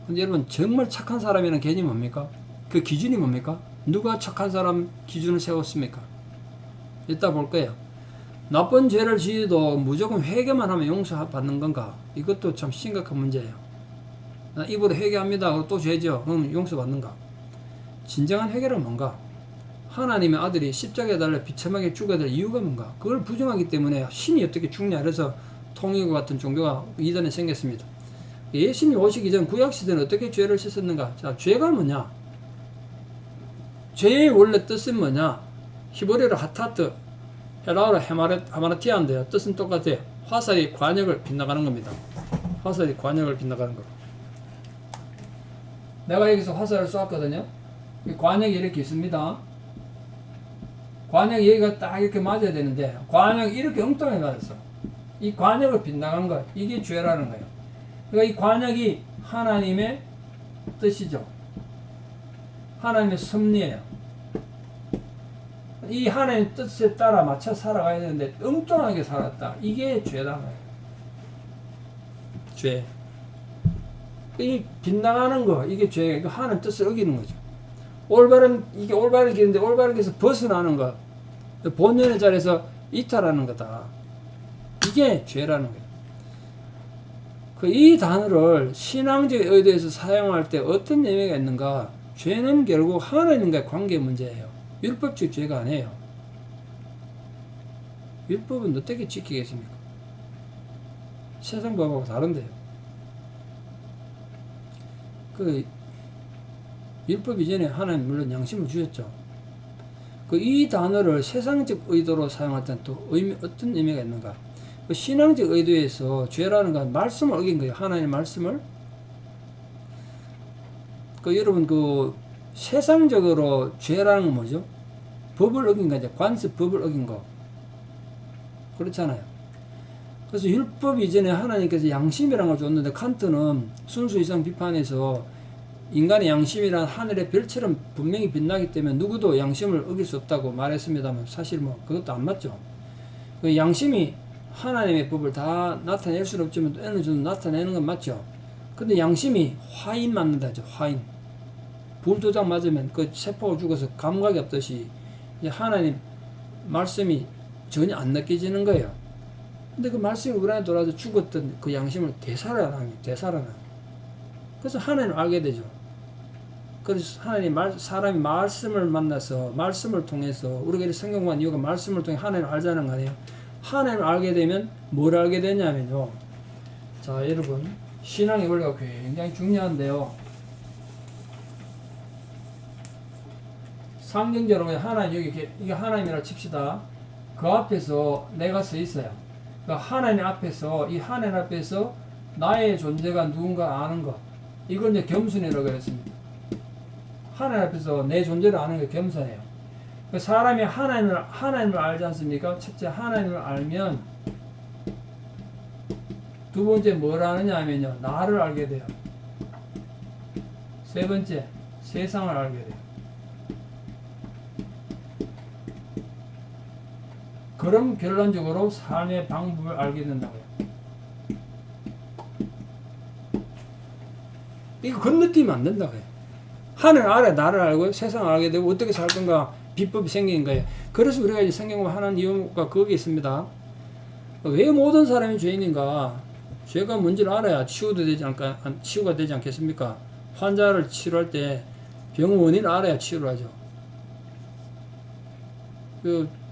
근데 여러분 정말 착한 사람이라는 개념이 뭡니까? 그 기준이 뭡니까? 누가 착한 사람 기준을 세웠습니까? 이따 볼 거예요. 나쁜 죄를 지어도 무조건 회개만 하면 용서받는 건가? 이것도 참 심각한 문제예요. 입으로 회개합니다. 그리고 또 죄죠. 그럼 용서받는가? 진정한 회개는 뭔가? 하나님의 아들이 십자가에 달려 비참하게 죽어야 될 이유가 뭔가? 그걸 부정하기 때문에 신이 어떻게 죽냐? 그래서 통일과 같은 종교가 이단에 생겼습니다. 예수님이 오시기 전 구약시대는 어떻게 죄를 씻었는가? 자, 죄가 뭐냐? 죄의 원래 뜻은 뭐냐? 히브리어로 하타트, 헤라어로 하마르티아인데요. 뜻은 똑같아요. 화살이 관역을 빗나가는 겁니다. 화살이 관역을 빗나가는 거. 내가 여기서 화살을 쏘았거든요. 관역이 이렇게 있습니다. 관역이 여기가 딱 이렇게 맞아야 되는데 관역이 이렇게 엉뚱하게 맞았어. 이 관역을 빗나간 것, 이게 죄라는 거예요. 그러니까 이 관역이 하나님의 뜻이죠. 하나님의 섭리예요. 이 하나님의 뜻에 따라 맞춰 살아가야 되는데 엉뚱하게 살았다. 이게 죄라는 거예요. 죄. 이 빗나가는 거, 이게 죄. 하나님 뜻을 어기는 거죠. 이게 올바른 길인데 올바른 길에서 벗어나는 것. 본연의 자리에서 이탈하는 거다. 이게 죄라는 거예요. 이 단어를 신앙적 의도에서 사용할 때 어떤 의미가 있는가? 죄는 결국 하나님과의 관계 문제예요. 율법적 죄가 아니에요. 율법은 어떻게 지키겠습니까? 세상 법하고 다른데요. 그 율법 이전에 하나님 물론 양심을 주셨죠. 그 이 단어를 세상적 의도로 사용할 때는 또 어떤 의미가 있는가? 그 신앙적 의도에서 죄라는 건 말씀을 어긴 거예요. 하나님의 말씀을. 그 여러분 그 세상적으로 죄라는 건 뭐죠? 법을 어긴 거, 이제 관습법을 어긴 거. 그렇잖아요. 그래서 율법 이전에 하나님께서 양심이라는 걸 줬는데 칸트는 순수 이상 비판에서 인간의 양심이란 하늘의 별처럼 분명히 빛나기 때문에 누구도 양심을 어길 수 없다고 말했습니다만 사실 뭐 그것도 안 맞죠. 그 양심이 하나님의 법을 다 나타낼 수는 없지만 어느 정도 나타내는 건 맞죠. 근데 양심이 화인 맞는다죠. 화인. 불도장 맞으면 그 세포가 죽어서 감각이 없듯이 하나님 말씀이 전혀 안 느껴지는 거예요. 근데 그 말씀이 우리 안에 돌아서 죽었던 그 양심을 되살아나요. 그래서 하나님을 알게 되죠. 그래서 사람이 말씀을 만나서 말씀을 통해서 우리가 성경만 이유가 말씀을 통해 하나님을 알자는 거 아니에요. 하나님을 알게 되면 뭘 알게 되냐면요. 자, 여러분 신앙의 원리가 굉장히 중요한데요. 상징적으로 하나님 여기 이게 하나님이라 칩시다. 그 앞에서 내가 서 있어요. 그러니까 하나님 앞에서 이 하나님 앞에서 나의 존재가 누군가 아는 것. 이걸 이제 겸손이라고 했습니다. 하나님 앞에서 내 존재를 아는 게 겸손해요. 사람이 하나님을 알지 않습니까? 첫째, 하나님을 알면 두 번째 뭘 아느냐 하면요. 나를 알게 돼요. 세 번째, 세상을 알게 돼요. 그럼 결론적으로 삶의 방법을 알게 된다고요. 이거 건너뛰면 안 된다고요. 하늘 아래 나를 알고 세상을 알게 되고 어떻게 살 건가 비법이 생긴 거예요. 그래서 우리가 이제 성경을 하는 이유가 거기에 있습니다. 왜 모든 사람이 죄인인가? 죄가 뭔지를 알아야 치유가 되지 않겠습니까? 환자를 치료할 때 병 원인을 알아야 치료를 하죠.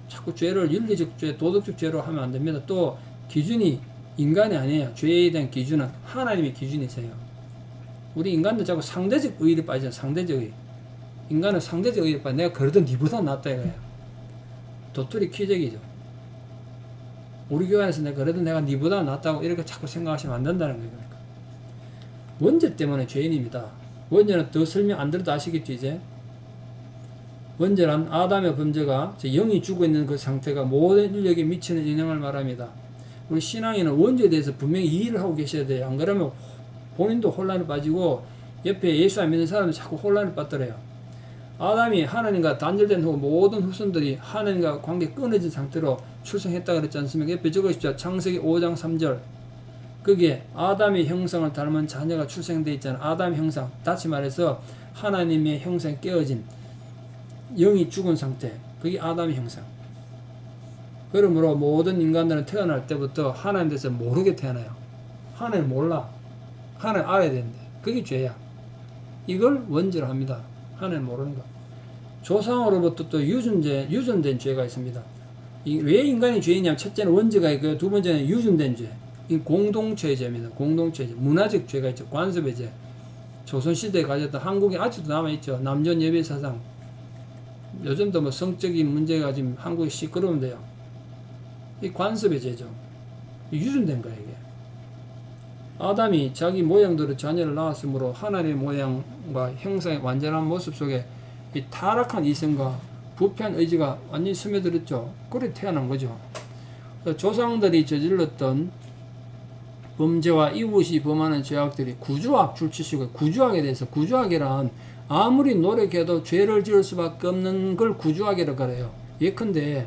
자꾸 죄를 윤리적 죄, 도덕적 죄로 하면 안 됩니다. 또 기준이 인간이 아니에요. 죄에 대한 기준은 하나님의 기준이세요. 우리 인간도 자꾸 상대적 의의를 빠지잖아요. 상대적 의의. 인간은 상대적 의의를 빠져. 내가 그러던 니보다 낫다 이거야. 도토리 키적이죠. 우리 교회 안에서 그래도 내가 니보다 낫다고 이렇게 자꾸 생각하시면 안 된다는 거예요. 그러니까. 원죄 때문에 죄인입니다. 원죄는 더 설명 안 들어도 아시겠죠 이제. 원죄란 아담의 범죄가 영이 죽어 있는 그 상태가 모든 인력에 미치는 영향을 말합니다. 우리 신앙인은 원죄에 대해서 분명히 이해를 하고 계셔야 돼요. 안 그러면 본인도 혼란에 빠지고 옆에 예수 안 믿는 사람도 자꾸 혼란에 빠뜨려요. 아담이 하나님과 단절된 후 모든 후손들이 하나님과 관계 끊어진 상태로 출생했다 그랬지 않습니까? 옆에 적으십시오. 창세기 5장 3절. 거기에 아담의 형상을 닮은 자녀가 출생되어 있잖아요. 아담의 형상. 다시 말해서 하나님의 형상이 깨어진 영이 죽은 상태. 그게 아담의 형상. 그러므로 모든 인간들은 태어날 때부터 하나님에 대해서 모르게 태어나요. 하나님 몰라. 하나님 알아야 되는데. 그게 죄야. 이걸 원죄로 합니다. 하나님 모르는 거. 조상으로부터 또 유전된 죄가 있습니다. 왜 인간이 죄이냐면 첫째는 원죄가 있고요. 두 번째는 유전된 죄. 이 공동체죄입니다. 공동체죄. 문화적 죄가 있죠. 관습의 죄. 조선시대에 가졌던 한국에 아직도 남아있죠. 남전 예배 사상. 요즘도 뭐 성적인 문제가 지금 한국이 시끄러운데요. 이 관습의 죄죠. 유전된 거예요, 이게. 아담이 자기 모양대로 자녀를 낳았으므로 하나님의 모양과 형상의 완전한 모습 속에 이 타락한 이성과 부패한 의지가 완전히 스며들었죠. 그래 태어난 거죠. 조상들이 저질렀던 범죄와 이웃이 범하는 죄악들이 구주악 줄치시고, 구주악에 대해서, 구주악이란 아무리 노력해도 죄를 지을 수밖에 없는 걸 구주악이라고 그래요. 예컨대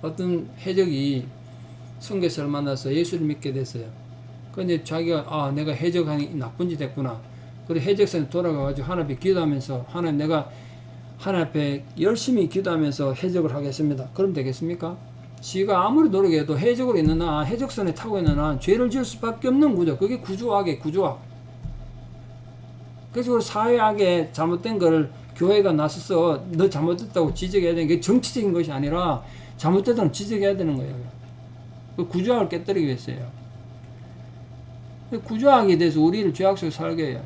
어떤 해적이 선교사를 만나서 예수를 믿게 됐어요. 근데 자기가 내가 해적하니 나쁜 짓 했구나. 그래 해적선에 돌아가가지고 하나님 앞에 기도하면서 하나님 내가 하나님 앞에 열심히 기도하면서 해적을 하겠습니다. 그럼 되겠습니까? 지가 아무리 노력해도 해적으로 있는 한, 해적선에 타고 있는 한 죄를 지을 수밖에 없는 구조. 그게 구조악이에요. 구조악. 그래서 사회악에 잘못된 걸 교회가 나서서 너 잘못됐다고 지적해야 되는 게 정치적인 것이 아니라 잘못됐다고 지적해야 되는 거예요. 그 구조악을 깨뜨리기 위해서요. 구조하게 돼서 우리를 죄악 속에 살게 해요.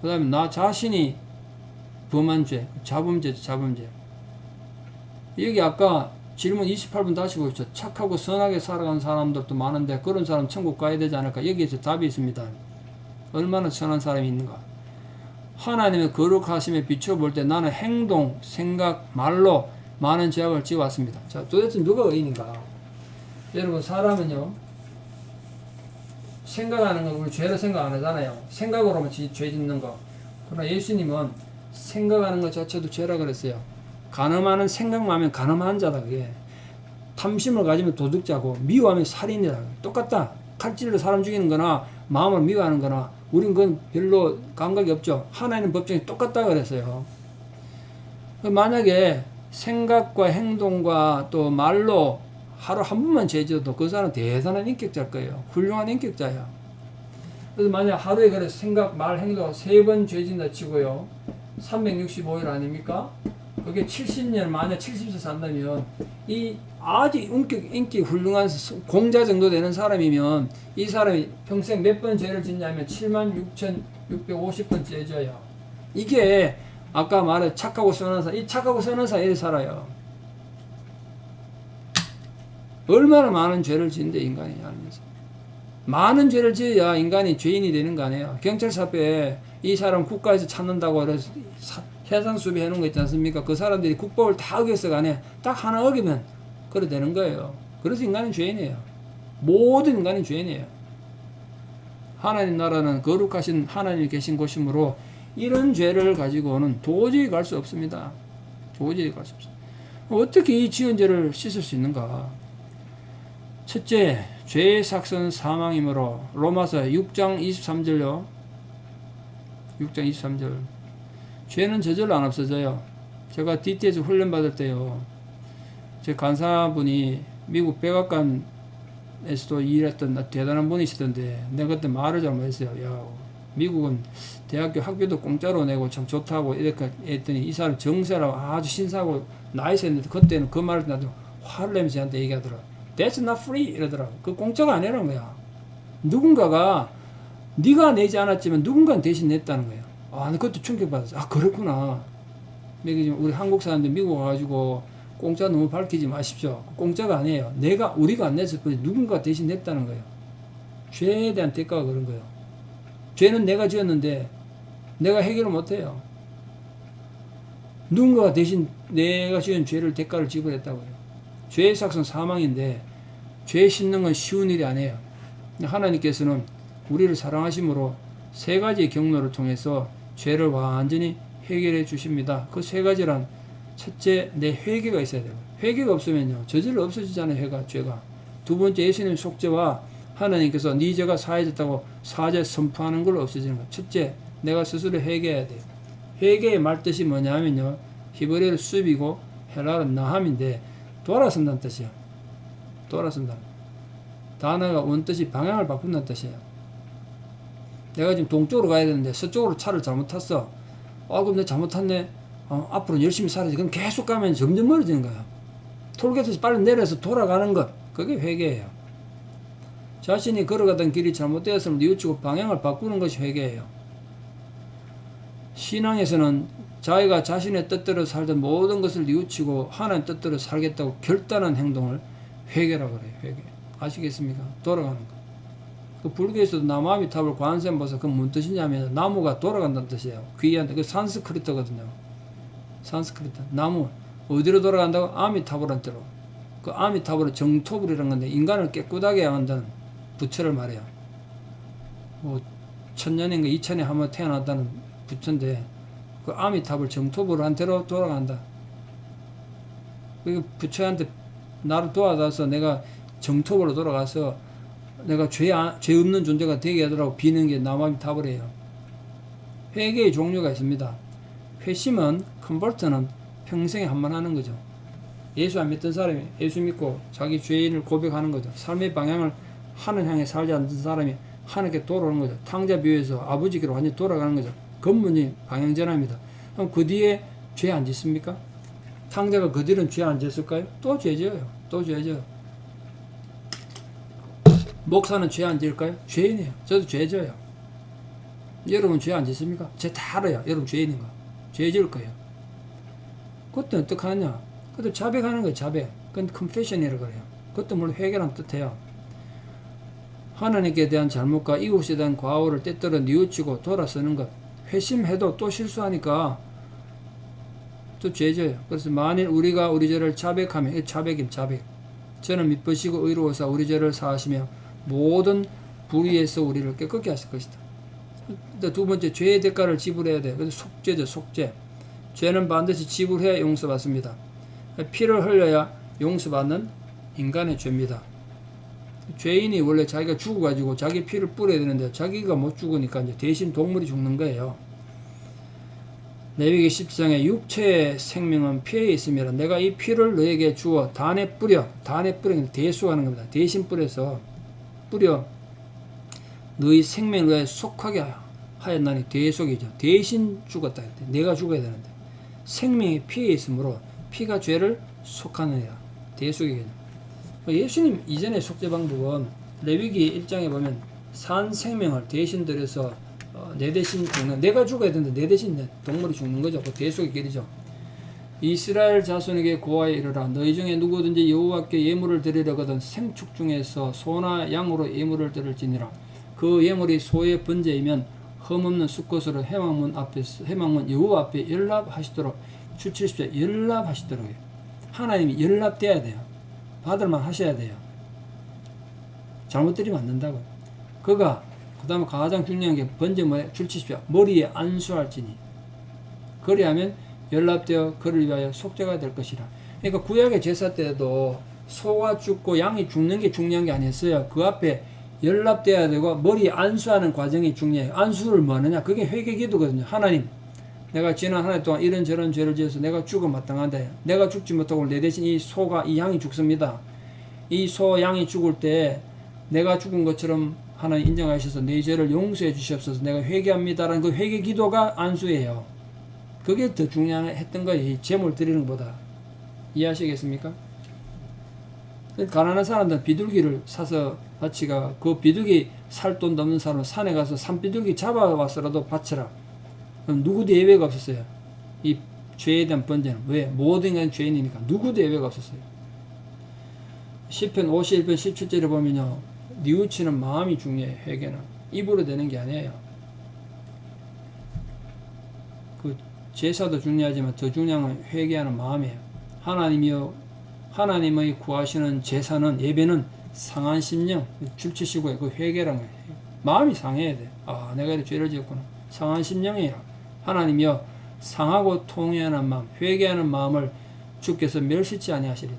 그 다음에 나 자신이 범한 죄, 자범죄죠, 자범죄. 여기 아까 질문 28번 다시 보십시오. 착하고 선하게 살아가는 사람들도 많은데 그런 사람 천국 가야 되지 않을까? 여기에서 답이 있습니다. 얼마나 선한 사람이 있는가? 하나님의 거룩하심에 비춰볼 때 나는 행동, 생각, 말로 많은 죄악을 지어왔습니다. 자, 도대체 누가 의인인가? 여러분, 사람은요, 생각하는 건 우리 죄로 생각 안 하잖아요. 생각으로만 죄 짓는 거. 그러나 예수님은 생각하는 것 자체도 죄라 그랬어요. 간음하는 생각만 하면 간음한 자다, 그게. 탐심을 가지면 도둑자고, 미워하면 살인이다. 똑같다. 칼질로 사람 죽이는 거나, 마음을 미워하는 거나, 우린 그건 별로 감각이 없죠. 하나님 법정이 똑같다 그랬어요. 만약에 생각과 행동과 또 말로 하루 한 번만 죄 지어도 그 사람은 대단한 인격자일 거예요. 훌륭한 인격자야. 그래서 만약 하루에 그래서 생각, 말, 행동 3번 죄 진다 치고요. 365일 아닙니까? 그게 70년, 만약 70세 산다면 이 아주 인기 훌륭한 공자 정도 되는 사람이면 이 사람이 평생 몇 번 죄를 짓냐면 76,650번 죄 져요. 이게 아까 말한 착하고 선한 사람, 이 착하고 선한 사람이 살아요. 얼마나 많은 죄를 짓는데 인간이 알면서. 많은 죄를 지어야 인간이 죄인이 되는 거 아니에요. 경찰서 앞에 이 사람 국가에서 찾는다고 해서 해상 수배 해놓은 거 있지 않습니까? 그 사람들이 국법을 다 어겼어 가네. 딱 하나 어기면 그래 되는 거예요. 그래서 인간은 죄인이에요. 모든 인간은 죄인이에요. 하나님 나라는 거룩하신 하나님이 계신 곳이므로 이런 죄를 가지고는 도저히 갈 수 없습니다. 도저히 갈 수 없습니다. 어떻게 이 지은 죄를 씻을 수 있는가? 첫째, 죄의 삭은 사망이므로 로마서 6장 23절요. 6장 23절. 죄는 저절로 안 없어져요. 제가 DT에서 훈련 받을 때요. 제 간사분이 미국 백악관에서도 일했던 대단한 분이시던데 내가 그때 말을 잘못했어요. 야, 미국은 대학교 학비도 공짜로 내고 참 좋다고 이렇게 했더니 이 사람 정세라고 아주 신사하고 나이스했는데 그때는 그 말을 나도 화를 내면서 저한테 얘기하더라. That's not free 이러더라고. 그 공짜가 아니라는 거야. 누군가가 네가 내지 않았지만 누군가는 대신 냈다는 거야. 아, 그것도 충격받았어. 아, 그렇구나. 우리 한국 사람들 미국 와가지고 공짜 너무 밝히지 마십시오. 공짜가 아니에요. 우리가 안 냈을 뿐이 누군가 대신 냈다는 거예요. 죄에 대한 대가가 그런 거예요. 죄는 내가 지었는데 내가 해결을 못해요. 누군가가 대신 내가 지은 죄를 대가를 지불했다고요. 죄의 삭은 사망인데 죄 씻는 건 쉬운 일이 아니에요. 하나님께서는 우리를 사랑하심으로 3가지의 경로를 통해서 죄를 완전히 해결해 주십니다. 그 3가지란 첫째, 내 회개가 있어야 돼요. 회개가 없으면요 저절로 없어지잖아요. 죄가. 두 번째, 예수님 속죄와 하나님께서 네 죄가 사해졌다고 사죄 선포하는 걸로 없어지는 거예요. 첫째, 내가 스스로 회개해야 돼요. 회개의 말뜻이 뭐냐면요 히브리어로 숲이고 헬라어로 나함인데 돌아선다는 뜻이에요. 돌아선다. 단어가 원뜻이 방향을 바꾼다는 뜻이에요. 내가 지금 동쪽으로 가야 되는데 서쪽으로 차를 잘못 탔어. 그럼 내가 잘못 탔네. 앞으로 열심히 살아야지. 그럼 계속 가면 점점 멀어지는 거야. 톨게이트에서 빨리 내려서 돌아가는 것. 그게 회개예요. 자신이 걸어가던 길이 잘못되었음을 뉘우치고 방향을 바꾸는 것이 회개예요. 신앙에서는 자기가 자신의 뜻대로 살던 모든 것을 뉘우치고 하나님 뜻대로 살겠다고 결단한 행동을 회개라고 그래요. 회개. 아시겠습니까? 돌아가는 거. 그 불교에서도 나무아미탑을 관세음 봐서 그 뭔 뜻이냐면 나무가 돌아간다는 뜻이에요. 귀한데 그 산스크리트거든요. 산스크리트. 나무 어디로 돌아간다고? 아미타불한 때로. 그 아미타불은 정토불이라는 건데 인간을 깨끗하게 한다는 부처를 말해요. 뭐 1000년인가 2000에 한번 태어났다는 부처인데 그 아미타불 정토불한테로 돌아간다. 그 부처한테 나를 도와줘서 내가 정토불로 돌아가서 내가 죄 없는 존재가 되게 하더라고 비는 게 나무아미타불이에요. 회개의 종류가 있습니다. 회심은 컨버트는 평생에 한 번 하는 거죠. 예수 안 믿던 사람이 예수 믿고 자기 죄인을 고백하는 거죠. 삶의 방향을 하늘 향해 살지 않는 사람이 하늘께 돌아오는 거죠. 탕자 비유에서 아버지께로 완전히 돌아가는 거죠. 근본이 방향전환입니다. 그럼 그 뒤에 죄 안 짓습니까? 탕자가 그 뒤는 죄 안 짓을까요? 또 죄 져요. 또 죄 져요. 목사는 죄 안 지을까요? 죄인이에요. 저도 죄 져요. 여러분 죄 안 짓습니까? 죄 다 알아요. 여러분 죄인인 거. 죄 지을 거예요. 그것도 어떻게 하느냐? 그것도 자백하는 거예요. 자백. 그건 confession이라고 그래요. 그것도 물론 회개란 뜻해요. 하나님께 대한 잘못과 이웃에 대한 과오를 때때로 뉘우치고 돌아서는 것. 회심해도 또 실수하니까 또 죄져요. 그래서 만일 우리가 우리 죄를 자백하면, 자백임, 자백. 저는 미쁘시고 의로워서 우리 죄를 사하시며 모든 불의에서 우리를 깨끗게 하실 것이다. 두 번째, 죄의 대가를 지불해야 돼. 그래서 속죄죠, 속죄. 죄는 반드시 지불해야 용서받습니다. 피를 흘려야 용서받는 인간의 죄입니다. 죄인이 원래 자기가 죽어가지고 자기 피를 뿌려야 되는데 자기가 못 죽으니까 이제 대신 동물이 죽는 거예요. 레위기 10장에 육체의 생명은 피에 있으며 내가 이 피를 너에게 주어 단에 뿌려, 단에 뿌리는 대수하는 겁니다. 대신 뿌려서 뿌려 너희 생명을 위해 속하게 하였나니 대속이죠. 대신 죽었다. 내가 죽어야 되는데 생명이 피에 있으므로 피가 죄를 속하느니라. 대속이겠죠. 예수님 이전의 속죄 방법은 레위기 1장에 보면 산 생명을 대신 들여서 내 대신 죽는, 내가 죽어야 되는데 내 대신 동물이 죽는 거죠. 그 대속의 길이죠. 이스라엘 자손에게 고하여 이르라. 너희 중에 누구든지 여호와께 예물을 드리려거든 생축 중에서 소나 양으로 예물을 드릴지니라. 그 예물이 소의 번제이면 흠없는 수컷으로 해망문 여호와 앞에 연락하시도록 주칠십시오. 연락하시도록 해요. 하나님이 연락돼야 돼요. 받을만 하셔야 돼요. 잘못 드리면 안 된다고. 그가 그 다음에 가장 중요한 게 번제 뭐에 줄치십시오. 머리에 안수할지니 그리하면 연락되어 그를 위하여 속죄가 될 것이라. 그러니까 구약의 제사 때도 소가 죽고 양이 죽는 게 중요한 게 아니었어요. 그 앞에 연락돼야 되고 머리에 안수하는 과정이 중요해요. 안수를 뭐 하느냐? 그게 회개기도거든요. 하나님, 내가 지난 한 해 동안 이런저런 죄를 지어서 내가 죽어 마땅한데 내가 죽지 못하고 내 대신 이 소가, 이 양이 죽습니다. 이 소, 양이 죽을 때 내가 죽은 것처럼 하나님 인정하셔서 내 죄를 용서해 주시옵소서. 내가 회개합니다라는 그 회개 기도가 안수예요. 그게 더 중요했던 거예요. 이 제물 드리는 것보다. 이해하시겠습니까? 가난한 사람들은 비둘기를 사서 바치가 그 비둘기 살 돈 넘는 사람은 산에 가서 산비둘기 잡아왔어라도 바쳐라. 그럼 누구도 예외가 없었어요. 이 죄에 대한 번제는. 왜? 모든 건 죄인이니까. 누구도 예외가 없었어요. 시편 51편 17절에 보면요. 뉘우치는 마음이 중요해요. 회개는. 입으로 되는 게 아니에요. 그 제사도 중요하지만 더 중요한 건 회개하는 마음이에요. 하나님의 구하시는 제사는, 예배는 상한 심령, 줄치시고 그 회개라는 거예요. 마음이 상해야 돼. 아, 내가 이렇게 죄를 지었구나. 상한 심령이라. 하나님이여 상하고 통회하는 마음, 회개하는 마음을 주께서 멸시치 아니하시리다.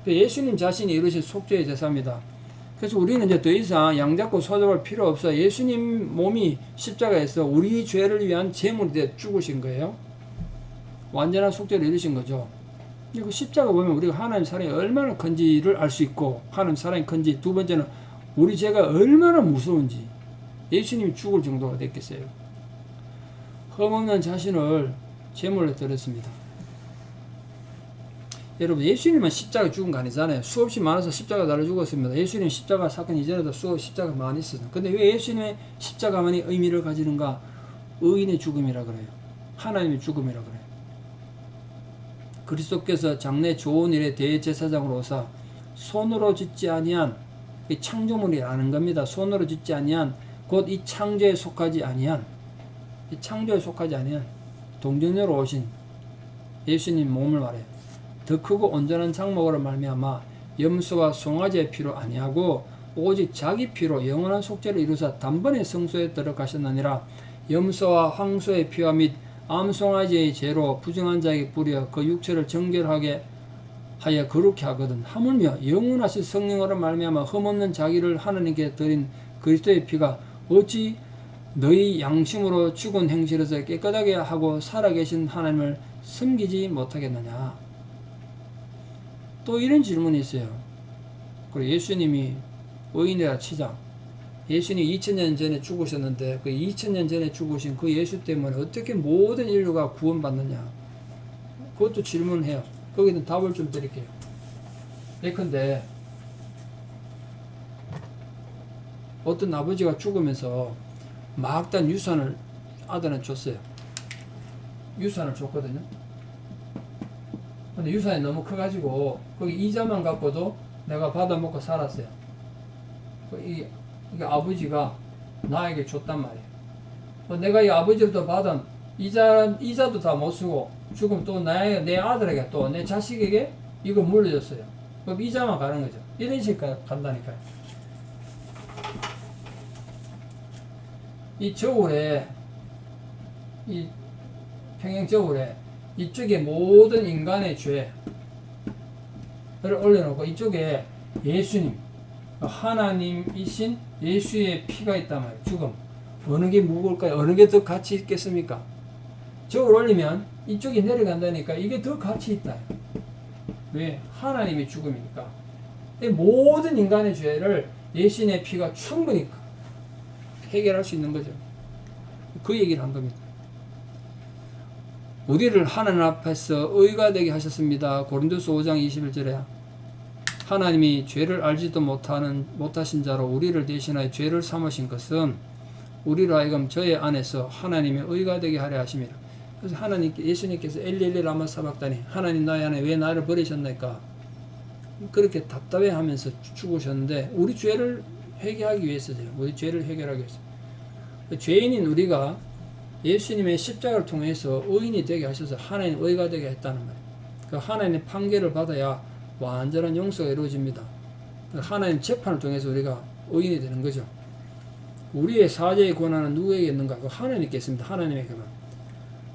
예수님 자신이 이루신 속죄의 제사입니다. 그래서 우리는 이제 더 이상 양잡고 소잡을 필요 없어. 예수님 몸이 십자가에서 우리 죄를 위한 제물이 되어 죽으신 거예요. 완전한 속죄를 이루신 거죠. 그 십자가 보면 우리가 하나님 사랑이 얼마나 큰지를 알 수 있고, 하나님 사랑이 큰지, 두 번째는 우리 죄가 얼마나 무서운지, 예수님이 죽을 정도가 됐겠어요. 흠없는 자신을 제물로 드렸습니다. 여러분, 예수님은 십자가 죽은 거 아니잖아요. 수없이 많아서 십자가 달려 죽었습니다. 예수님 십자가 사건 이전에도 수없이 십자가 많이 있었어요. 근데 왜 예수님의 십자가만이 의미를 가지는가? 의인의 죽음이라 그래요. 하나님의 죽음이라 그래요. 그리스도께서 장래 좋은 일의 대제사장으로 오사 손으로 짓지 아니한, 이 창조물이라는 겁니다. 손으로 짓지 아니한, 곧 이 창조에 속하지 아니한, 이 창조에 속하지 아니한 동정녀로 오신 예수님 몸을 말해요. 더 크고 온전한 장막으로 말미암아 염소와 송아지의 피로 아니하고 오직 자기 피로 영원한 속죄를 이루사 단번에 성소에 들어가셨느니라. 염소와 황소의 피와 및 암송아지의 죄로 부정한 자에게 뿌려 그 육체를 정결하게 하여 거룩히 하거든. 하물며 영원하신 성령으로 말미암아 흠없는 자기를 하나님께 드린 그리스도의 피가 어찌 너희 양심으로 죽은 행실에서 깨끗하게 하고 살아계신 하나님을 섬기지 못하겠느냐. 또 이런 질문이 있어요. 그리고 예수님이 의인이라 치자. 예수님이 2000년 전에 죽으셨는데 그 2000년 전에 죽으신 그 예수 때문에 어떻게 모든 인류가 구원받느냐. 그것도 질문해요. 거기는 답을 좀 드릴게요. 예컨대 어떤 아버지가 죽으면서 막단 유산을 아들한테 줬어요. 유산을 줬거든요. 근데 유산이 너무 커가지고 거기 이자만 갖고도 내가 받아먹고 살았어요. 이게 아버지가 나에게 줬단 말이에요. 내가 이 아버지로부터 받은 이자도 다 못 쓰고 죽으면 또 내 아들에게 또 내 자식에게 이거 물려줬어요. 그럼 이자만 가는 거죠. 이런 식으로 간다니까요. 이 저울에, 이 평행 저울에 이쪽에 모든 인간의 죄를 올려놓고 이쪽에 예수님, 하나님이신 예수의 피가 있단 말이에요. 죽음. 어느 게 무거울까요? 어느 게 더 가치 있겠습니까? 저울 올리면 이쪽이 내려간다니까 이게 더 가치 있다. 왜? 하나님의 죽음이니까. 모든 인간의 죄를 예수님의 피가 충분히 해결할 수 있는 거죠. 그 얘기를 한 겁니다. 우리를 하나님 앞에서 의가 되게 하셨습니다. 고린도서 5장 21절에 하나님이 죄를 알지도 못하신 자로 우리를 대신하여 죄를 삼으신 것은 우리로 하여금 저의 안에서 하나님의 의가 되게 하려 하심이라. 그래서 예수님께서 엘리 라마 사박다니 하나님 나의 안에 왜 나를 버리셨나이까 그렇게 답답해 하면서 죽으셨는데 우리 죄를 회개하기 위해서죠. 우리 죄를 해결하기 위해서. 죄인인 우리가 예수님의 십자가를 통해서 의인이 되게 하셔서 하나님 의가 되게 했다는 말이에요. 그 하나님의 판결을 받아야 완전한 용서가 이루어집니다. 하나님 재판을 통해서 우리가 의인이 되는 거죠. 우리의 사죄의 권한은 누구에게 있는가? 그 하나님께 있습니다. 하나님에게만.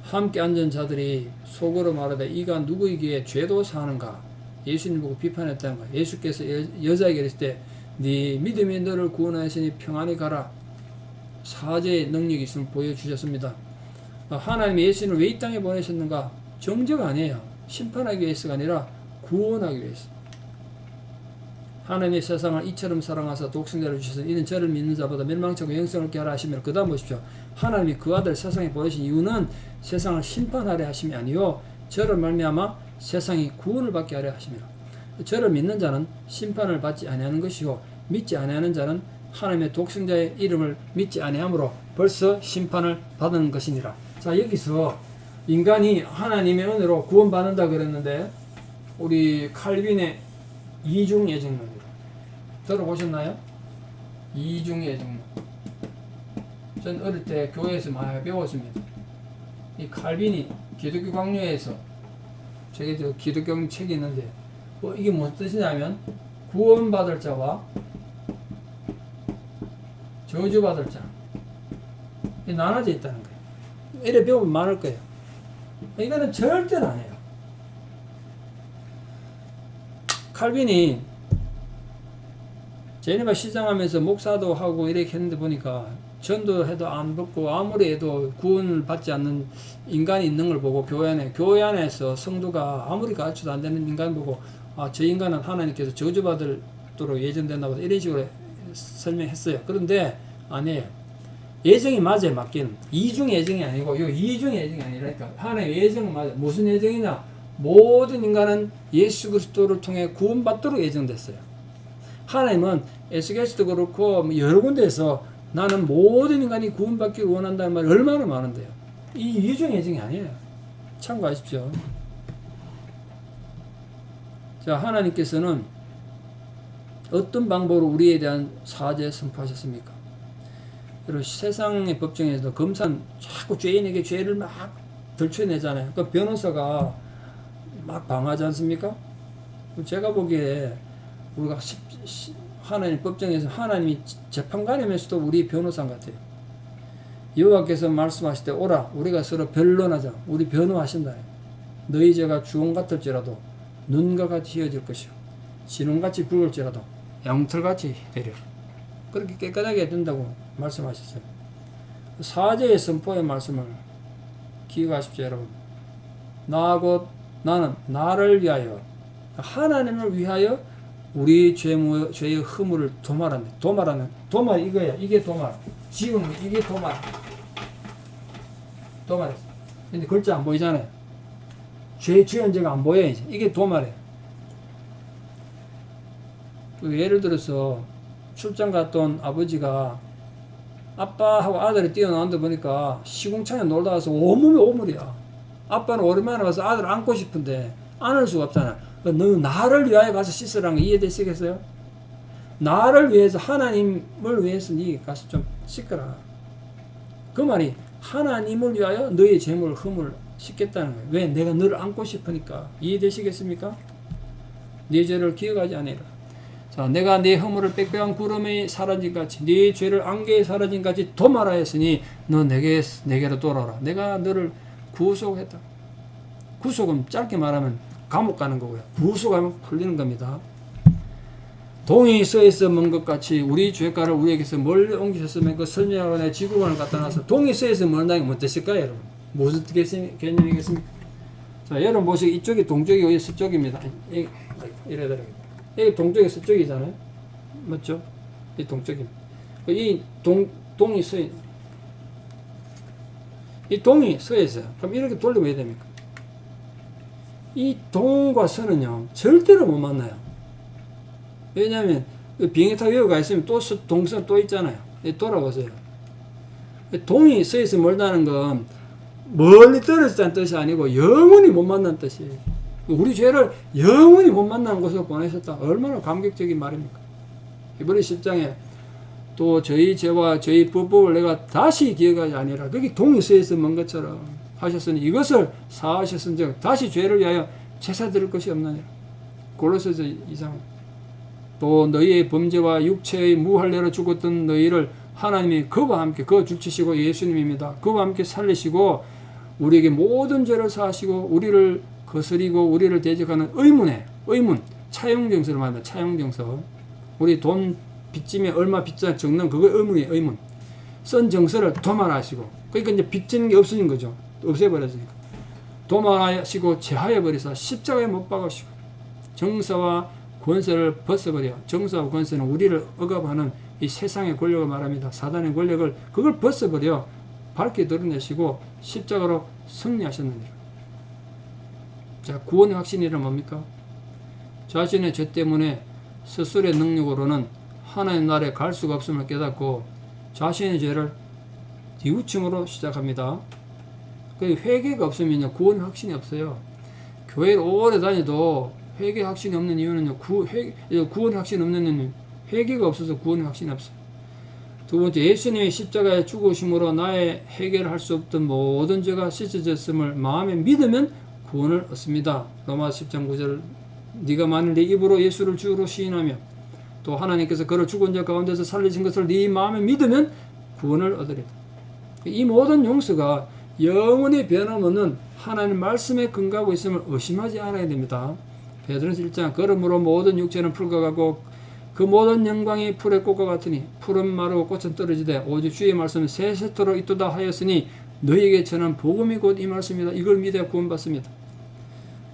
함께 앉은 자들이 속으로 말하되 이가 누구에게 죄도 사하는가? 예수님 보고 비판했다는 거예요. 예수께서 여자에게 이랬을 때 네 믿음이 너를 구원하시니 평안히 가라. 사죄의 능력이 있음을 보여주셨습니다. 하나님이 예수님을 왜 이 땅에 보내셨는가? 정죄가 아니에요. 심판하기 위해서가 아니라 구원하기 위해서. 하나님의 세상을 이처럼 사랑하사 독생자를 주셔서 이는 저를 믿는 자보다 멸망치 않고 영생을 얻게 하라 하시면 그 다음 보십시오. 하나님이 그 아들 세상에 보내신 이유는 세상을 심판하려 하심이 아니요 저를 말미암아 세상이 구원을 받게 하려 하심이라. 저를 믿는 자는 심판을 받지 아니하는 것이요 믿지 아니하는 자는 하나님의 독생자의 이름을 믿지 아니함으로 벌써 심판을 받은 것이니라. 자, 여기서 인간이 하나님의 은혜로 구원받는다 그랬는데 우리 칼빈의 이중예정론이라 들어보셨나요? 이중예정론. 전 어릴 때 교회에서 많이 배웠습니다. 이 칼빈이 기독교 강요에서 저게 기독교 책이 있는데 이게 무슨 뜻이냐면 구원받을 자와 저주받을 자 나눠져 있다는 거예요. 이래 배우면 많을 거예요. 이거는 절대로 안 해요. 칼빈이 제네바 시장하면서 목사도 하고 이렇게 했는데 보니까 전도해도 안 받고 아무리 해도 구원을 받지 않는 인간이 있는 걸 보고 교회 안에서 성도가 아무리 가르쳐도 안 되는 인간 보고 저 인간은 하나님께서 저주받도록 예정된다고 이런 식으로 설명했어요. 그런데 아니에요. 예정이 맞아요. 맞기는. 이중 예정이 아니고 요 이중 예정이 아니라니까. 하나님의 예정은 맞아요. 무슨 예정이냐? 모든 인간은 예수 그리스도를 통해 구원받도록 예정됐어요. 하나님은 에스겔서도 그렇고 여러 군데에서 나는 모든 인간이 구원받기를 원한다는 말이 얼마나 많은데요. 이 이중 예정이 아니에요. 참고하십시오. 자, 하나님께서는 어떤 방법으로 우리에 대한 사죄 선포하셨습니까? 그리고 세상의 법정에서도 검사는 자꾸 죄인에게 죄를 막 들춰내잖아요. 그 변호사가 막 방어하지 않습니까? 제가 보기에 우리가 하나님 법정에서 하나님이 재판관이면서도 우리 변호사 같아요. 여호와께서 말씀하실 때 오라 우리가 서로 변론하자. 우리 변호하신다. 너희 죄가 주홍 같을지라도 눈과 같이 휘어질 것이요 진홍같이 붉을지라도 양털같이 되려. 그렇게 깨끗하게 된다고 말씀하셨어요. 사죄의 선포의 말씀을 기억하십시오. 여러분. 나 곧 나는 나를 위하여 하나님을 위하여 우리 죄의 허물을 도말한다. 도말 이거야. 이게 도말. 지금 이게 도말. 도말이었어. 근데 글자 안 보이잖아요. 죄현재가 안 보여 이제. 이게 도말이에요. 예를 들어서 출장 갔던 아버지가 아빠하고 아들이 뛰어나온다 보니까 시궁창에 놀다 와서 온몸이 오물이야. 아빠는 오랜만에 와서 아들 안고 싶은데 안을 수가 없잖아. 너 나를 위하여 가서 씻으라는 거 이해되시겠어요? 나를 위해서, 하나님을 위해서 네 가서 좀 씻거라. 그 말이 하나님을 위하여 너의 재물 흠을 씻겠다는 거예요. 왜? 내가 너를 안고 싶으니까. 이해되시겠습니까? 네 죄를 기억하지 아니라. 자, 내가 네 허물을 빽빽한 구름이 사라진 같이 네 죄를 안개에 사라진 같이 도말하 했으니 너 내게로 돌아오라. 내가 너를 구속했다. 구속은 짧게 말하면 감옥 가는 거고요. 구속하면 풀리는 겁니다. 동이 서에서 먼 것 같이 우리 죄가를 우리에게서 멀리 옮기셨으면 그 설명하고 내 지구관을 갖다 놔서 동이 서에서 멀다는 게 뭐뜻일까요, 여러분? 무슨 개념이겠습니까? 자, 여러분 보시고 이쪽이 동쪽이고 서쪽입니다. 이래더라고요. 여기 동쪽이 서쪽이잖아요. 맞죠? 이 동쪽입니다. 동이 서에, 이 동이 서에 있어요. 그럼 이렇게 돌리면 왜 됩니까? 이 동과 서는요, 절대로 못 만나요. 왜냐하면, 비행기 타고 여기 가 있으면 또 동선 또 있잖아요. 돌아보세요. 동이 서에서 멀다는 건 멀리 떨어졌다는 뜻이 아니고 영원히 못 만난 뜻이에요. 우리 죄를 영원히 못 만나는 곳으로 보내셨다. 얼마나 감격적인 말입니까? 이번에 10장에 또 저희 죄와 저희 불법을 내가 다시 기억하지 아니라 거기 동이 서에서 먼 것처럼 하셨으니 이것을 사하셨은즉 다시 죄를 위하여 제사 드릴 것이 없느니라. 골로새서 2장. 또 너희의 범죄와 육체의 무할례로 죽었던 너희를 하나님이 그와 함께 그 주치시고 예수님입니다. 그와 함께 살리시고 우리에게 모든 죄를 사하시고 우리를 거스리고 우리를 대적하는 의문, 차용정서를 말합니다. 차용정서. 우리 돈 빚짐에 얼마 빚자 적는 그거 의문. 쓴 정서를 도말하시고, 그러니까 이제 빚지는 게 없어진 거죠. 없애버렸으니까. 도말하시고 제하여 버리사 십자가에 못 박으시고 정사와 권세를 벗어버려. 정사와 권세는 우리를 억압하는 이 세상의 권력을 말합니다. 사단의 권력을 그걸 벗어버려 밝게 드러내시고 십자가로 승리하셨느니라. 자, 구원의 확신이란 뭡니까? 자신의 죄 때문에 스스로의 능력으로는 하나님 나라에 갈 수가 없음을 깨닫고 자신의 죄를 뉘우침으로 시작합니다. 그 회개가 없으면요, 구원의 확신이 없어요. 교회를 오래 다녀도 회개 확신이 없는 이유는요, 구원의 확신이 없는 이유는 회개가 없어서 구원의 확신이 없어요. 두 번째, 예수님의 십자가에 죽으심으로 나의 해결할 수 없던 모든 죄가 씻어졌음을 마음에 믿으면 구원을 얻습니다. 로마서 10장 9절. 네가 만일 네 입으로 예수를 주로 시인하며 또 하나님께서 그를 죽은 자 가운데서 살리신 것을 네 마음에 믿으면 구원을 얻으리라. 이 모든 용서가 영원히 변함없는 하나님 말씀에 근거하고 있음을 의심하지 않아야 됩니다. 베드로서 1장. 그러므로 모든 육체는 풀과 같고 그 모든 영광이 풀의 꽃과 같으니 풀은 마르고 꽃은 떨어지되 오직 주의 말씀은 세세토록 있도다 하였으니 너희에게 전한 복음이 곧 이 말씀이다. 이걸 믿어야 구원받습니다.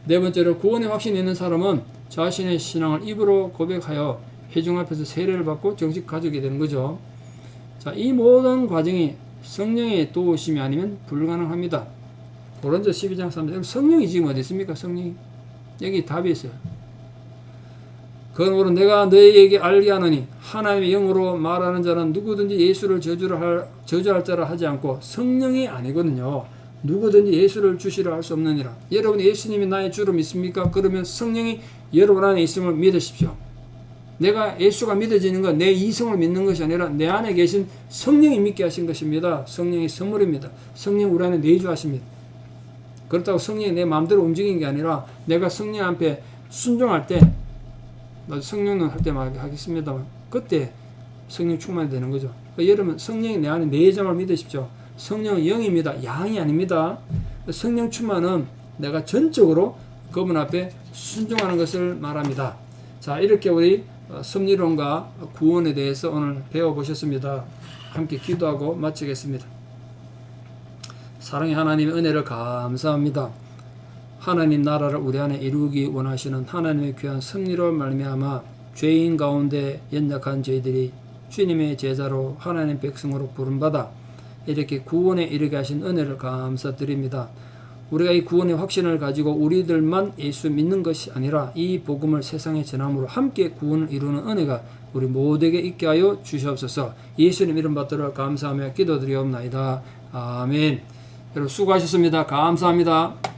네 번째로, 구원의 확신이 있는 사람은 자신의 신앙을 입으로 고백하여 회중 앞에서 세례를 받고 정식 가족이 되는 거죠. 자, 이 모든 과정이 성령의 도우심이 아니면 불가능합니다. 고린도 12장 3절. 성령이 지금 어디 있습니까? 성령이. 여기 답이 있어요. 그러므로 내가 너희에게 알게 하노니 하나님의 영으로 말하는 자는 누구든지 예수를 저주할 자라 하지 않고 성령이 아니거든요. 누구든지 예수를 주시라 할 수 없느니라. 여러분 예수님이 나의 주로 믿습니까? 그러면 성령이 여러분 안에 있음을 믿으십시오. 내가 예수가 믿어지는 건 내 이성을 믿는 것이 아니라 내 안에 계신 성령이 믿게 하신 것입니다. 성령의 선물입니다. 성령 우리 안에 내주하십니다. 그렇다고 성령이 내 마음대로 움직이는 게 아니라 내가 성령 앞에 순종할 때, 나도 성령론 할 때 하겠습니다만 그때 성령 충만이 되는 거죠. 그러니까 여러분 성령이 내 안에 내장을 믿으십시오. 성령은 영입니다. 양이 아닙니다. 성령 충만은 내가 전적으로 그분 앞에 순종하는 것을 말합니다. 자, 이렇게 우리 섭리론과 구원에 대해서 오늘 배워보셨습니다. 함께 기도하고 마치겠습니다. 사랑의 하나님의 은혜를 감사합니다. 하나님 나라를 우리 안에 이루기 원하시는 하나님의 귀한 섭리로 말미암아 죄인 가운데 연약한 저희들이 주님의 제자로 하나님 백성으로 부름받아 이렇게 구원에 이르게 하신 은혜를 감사드립니다. 우리가 이 구원의 확신을 가지고 우리들만 예수 믿는 것이 아니라 이 복음을 세상에 전함으로 함께 구원을 이루는 은혜가 우리 모두에게 있게 하여 주시옵소서. 예수님 이름 받들어 감사하며 기도드리옵나이다. 아멘. 여러분 수고하셨습니다. 감사합니다.